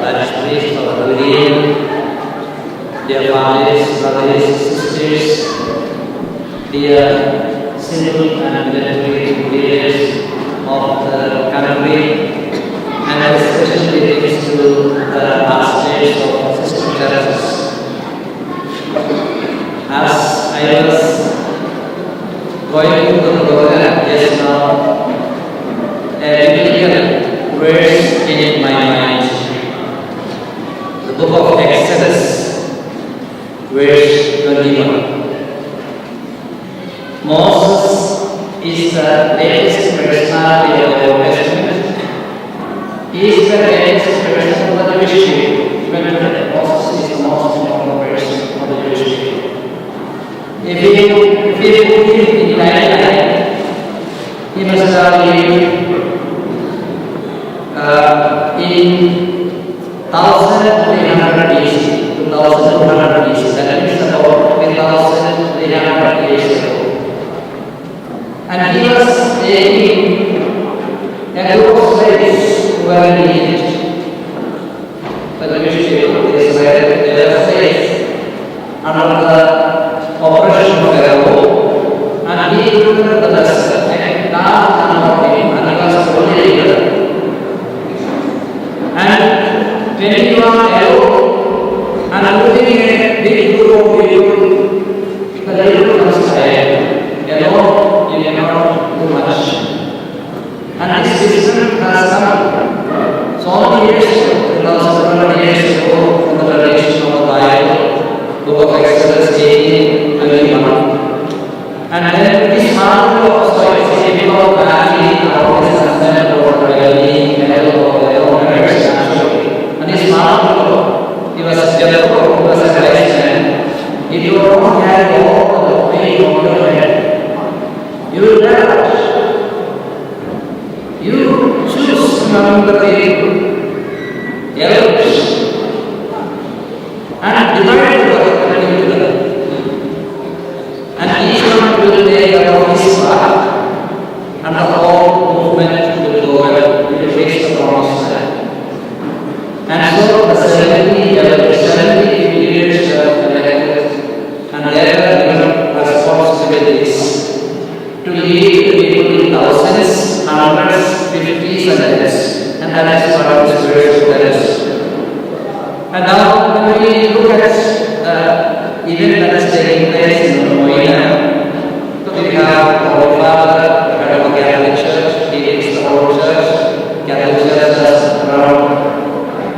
parish priest of the Redeemed, dear fathers, brothers, sisters, dear civil and military leaders of the country, and especially thanks to the pastors of sister churches. As I was going through the program just now, a biblical verse came in my mind. The book of Exodus, verse 21. Moses is the latest personality of the Old Testament. He is the latest person of the Jewish people. Even Moses is the most important person of the Jewish people. If we put him in timeline, he must have lived in 1300 BC, 2200 BC. That means about 1300 years ago. And he was taking a group of slaves who were in Egypt. But the Jewish people, they were slaves under the oppression of Pharaoh, and he took the lesson and now about him, and he was only leader. And when he was alone and looking at a big group of people, the leader was tired. Alone, you cannot do much. And this wisdom has come so many years ago, 2000 years ago, from the tradition of the Bible, book of Exodus 18, 21. And then this marvel of soil is able to actually understand about the well-being and of their own merits naturally. And this marvel, he was a general, he was a wise man. If you don't have all the weight on your head, you will perish. You choose among the people, elders, and divide the work together. And each one will take about his part, and the whole movement will go well, will reach the promised land. And so the 70 elders, 70 leaders were elected, and they were given responsibilities to lead the people in thousands, hundreds, 50s, and tens. And that is what this verse tells. And now when we look at the event that is taking place in Oinam, so we have our Father, the head of the Catholic Church, he is the whole church. Catholic Church has around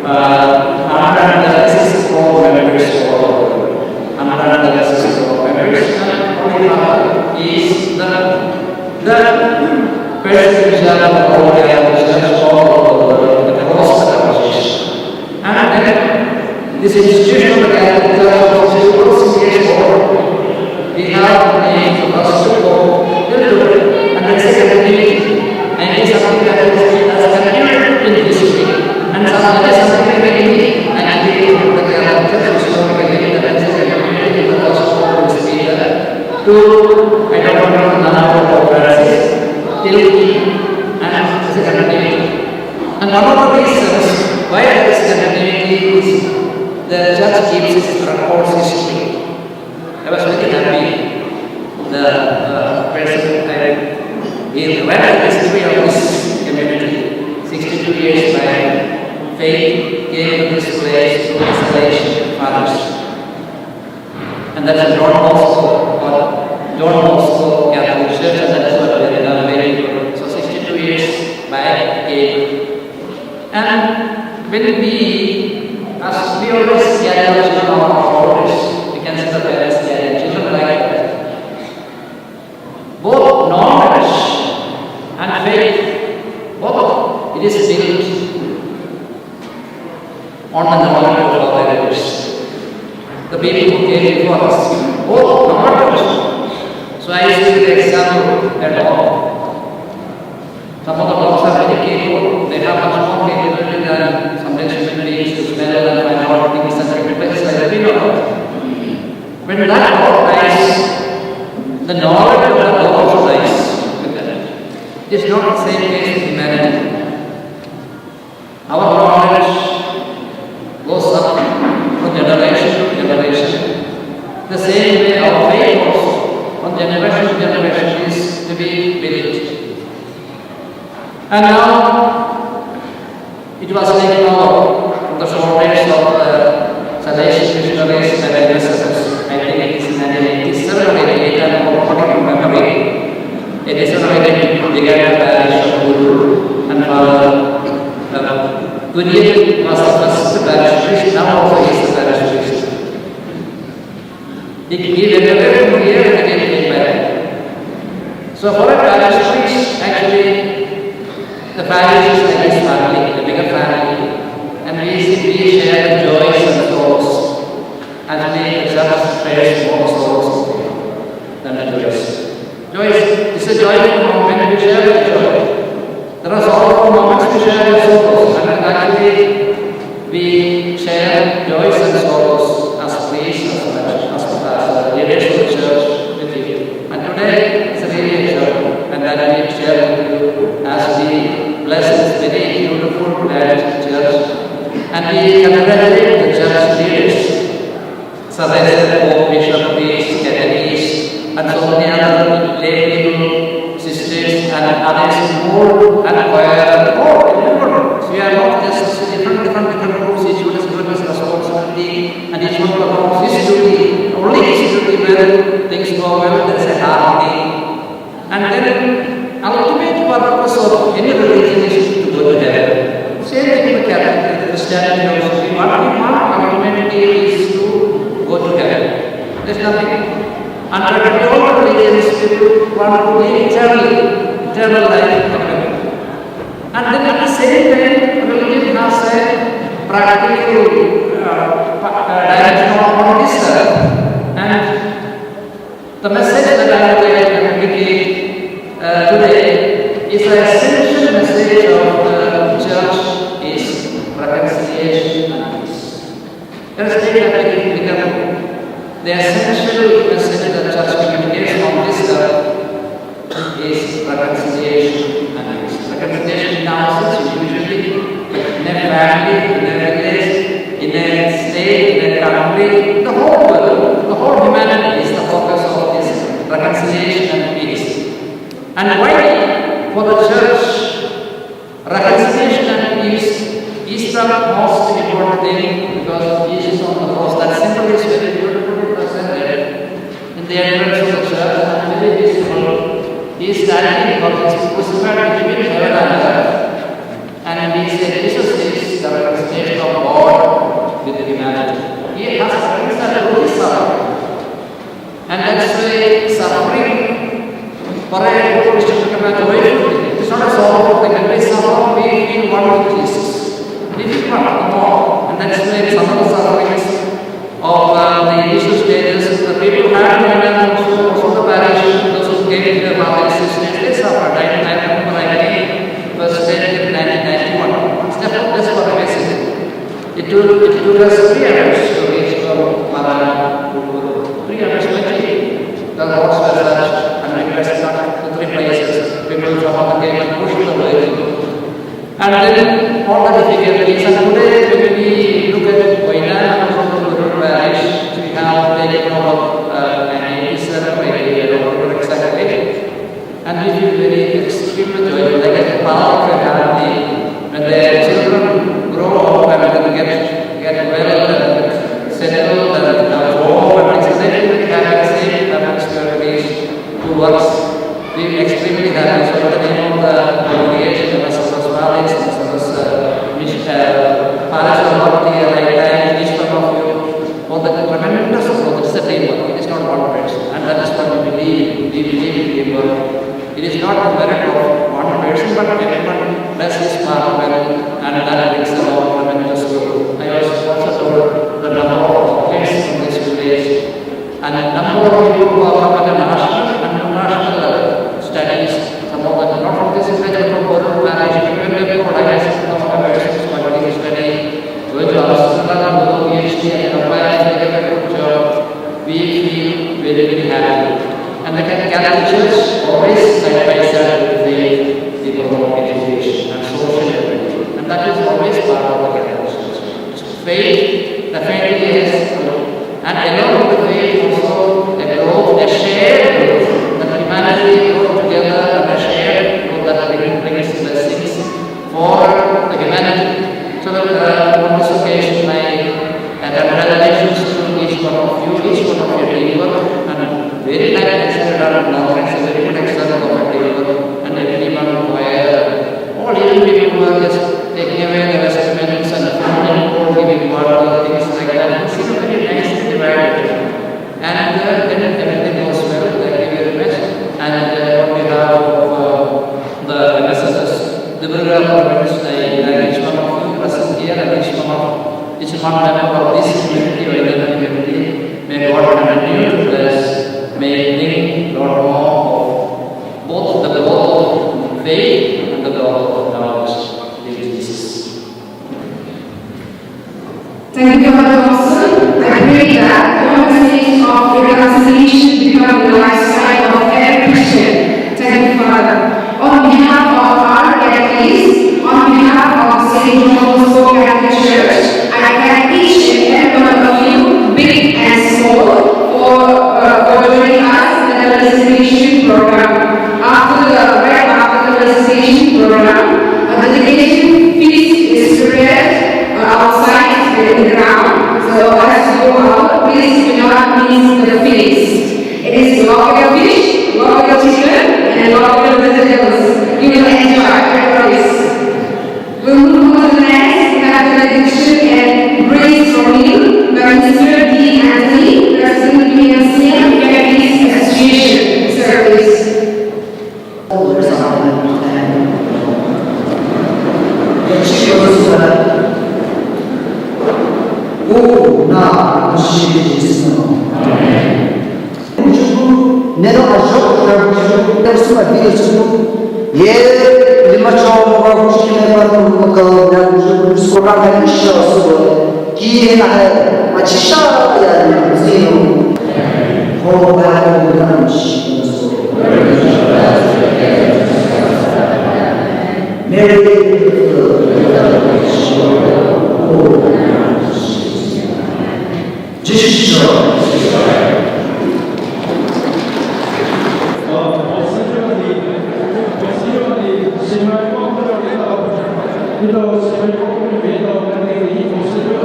164 members all over. 164 members. And Holy Father is the person in charge of the whole Catholic Church all over the cross the position. And then this institution of the Catholic Church is also years old. We have the name of Bosco, and the second community, and it is something that has continued in history, and something that is something very unique, and the Catholic Church is so very unique that the second community of Bosco is here to, I don't know the number of verses, till and the second community. And one of the reasons why the second community is the church keeps its records history. I was very happy. The person he read the history of this community. 62 years back, faith came to this place through installation fathers. And that is John Bosco Catholic Church, and that is what we have done very good. So 62 years back came. And when as we always gather children on our orders, we can see the parents gather children like that. Both knowledge and faith, both it is built on the knowledge of our elders. The people who came before us, both knowledge. So I use the example at all. Some of the dogs are very capable, they have much more capability than sometimes human beings to smell and find out things and recognize like we know. When that dog dies, the knowledge of the dog also dies with that. It is not the same case with humanity. Our knowledge The same way our faith also, from generation to generation, is to be built. And now, it was like now, from the shortage of the Salvation missionaries and ambassadors, I think it is in 1987 or 88, I don't remember, it is celebrated began the parish of Guru and Father Gurian was the first parish priest, now also he is the parish priest. He went away from here and again came back. So for a parish priest, actually, the parish is like his family, the bigger family, and we share the joys and sorrows, and make the church praise more sorrows than the joys. Joy is a joyful moment, we share the joy. There are sorrowful moments, we share the sorrows, and actually we share joys and sorrows as priests, as leaders of the church with you. And today is a really a joy, and that we share with you as we bless this very beautiful glad church. And we congratulate the church leaders, such as Pope, Bishop, priests, catechists, and so many other lay people, sisters, and others, more and choir, more everyone. So we are not just different groups, each one has given us responsibility, and each one performs his duty, only his duty where things go well, there is a harmony. And then, ultimate purpose of any religion is to go to heaven. Same thing with Catholic, Christianity also. What we want ultimately is to go to heaven. There is nothing. And all religions, people want to live eternal life. And then at the same time, religion has a practical direction on this earth. And the message that I would like to communicate today is the essential message of the church is reconciliation and peace. Let us take that the essential message that the church communicates on this earth is reconciliation and peace. Reconciliation in our church usually in a family, in a village, in a state, in a country, the whole world, the whole humanity is the focus of this reconciliation and peace. And why for the church reconciliation and peace is the most important thing, because Jesus on the cross, that symbol is very beautifully presented in the entrance of the church and very visible. He is standing because he is crucified between heaven and earth. And he said, Jesus is the representation of God with humanity. He has reconciled with his suffering. And that's why suffering for a Christian to become a joyful thing. It's not a sorrowful thing. When we suffer, we feel one with Jesus. We feel one more. And that's why some of the sufferings of the initial stages, the people who had also the parish, those who came to the father's sisters, they suffered. I remember I came first day in 1991. That's what I said. It took us 3 hours to reach from Mara to Guru. 3 hours quickly. The roads were such, and we were stuck to 3 places. People from the came and pushed the way. And then all the difficulties. And today, when we look at Oinam and from the Guru parish, we have taken over an 87 or exactly. And we feel very extremely joyful, like a power of a family. When their children grow up and then get well and settled and have home and things, they will have the same experience to us. We are extremely happy. So the name of the congregation, the Messrs. Valleys, Messrs. Parish of Lord, the right each one of you, for the tremendous growth. It is a teamwork, it is not one person. And that is what we believe. We believe in teamwork. It is not the merit of one person, but everyone does his part well, and that brings about tremendous growth. I was also told the number of kids from this village, and the number of people who are from national and international studies, some of them not from this village, but from Guru parish, even if organized of Americans, but study, going to Australia, PhD, and applying to get a good job, we feel very, very happy. And the Catholic Church always side by side with the promote education and social activity. And that is always part of the Catholic Church. Faith, the faith is, And along the way also a growth, a shared growth, that humanity grow together and a shared growth that brings blessings for the humanity. So that on this occasion I congratulations to each one of you, each one of your teamwork, and very nice example now, it's a very good example of a teamwork, and everyone where all young people were just taking away the vestments and all giving water, things like that. It's a very nicely divided. And then everything goes well, thank you very much. And on behalf of the MSSS, the Liberal Conference, I thank each one of you present here and each one member of this community or other community. May God continue to bless, may bring Lord more of both the growth of faith and the growth of knowledge. Jesus. Thank you, Father Thompson. I pray that your message of reconciliation become the lifestyle of every Christian. Thank you, Father. On behalf of our Catholics, on behalf of St. John Bosco Catholic Church, I thank each and every one of you, big and small, for joining us in the recitation program. After the recitation program, the dedication feast is prepared outside in the ground. So as you go out, please do not miss the feast. It is local fish, local chicken, and local vegetables. You will enjoy, I promise. We'll move on to the next benediction and grace for meal by Mr. D. Anthony, President PNC Catholic Association Service. 내가 아주 그래서 비디오 예 리마초 바구시네 바로 그 내가 소라가 있어서 기회나 마치샤야 세요 호바로 남시 메리 지시죠. Então, se vai concluir, então, vai ter que ir, você vai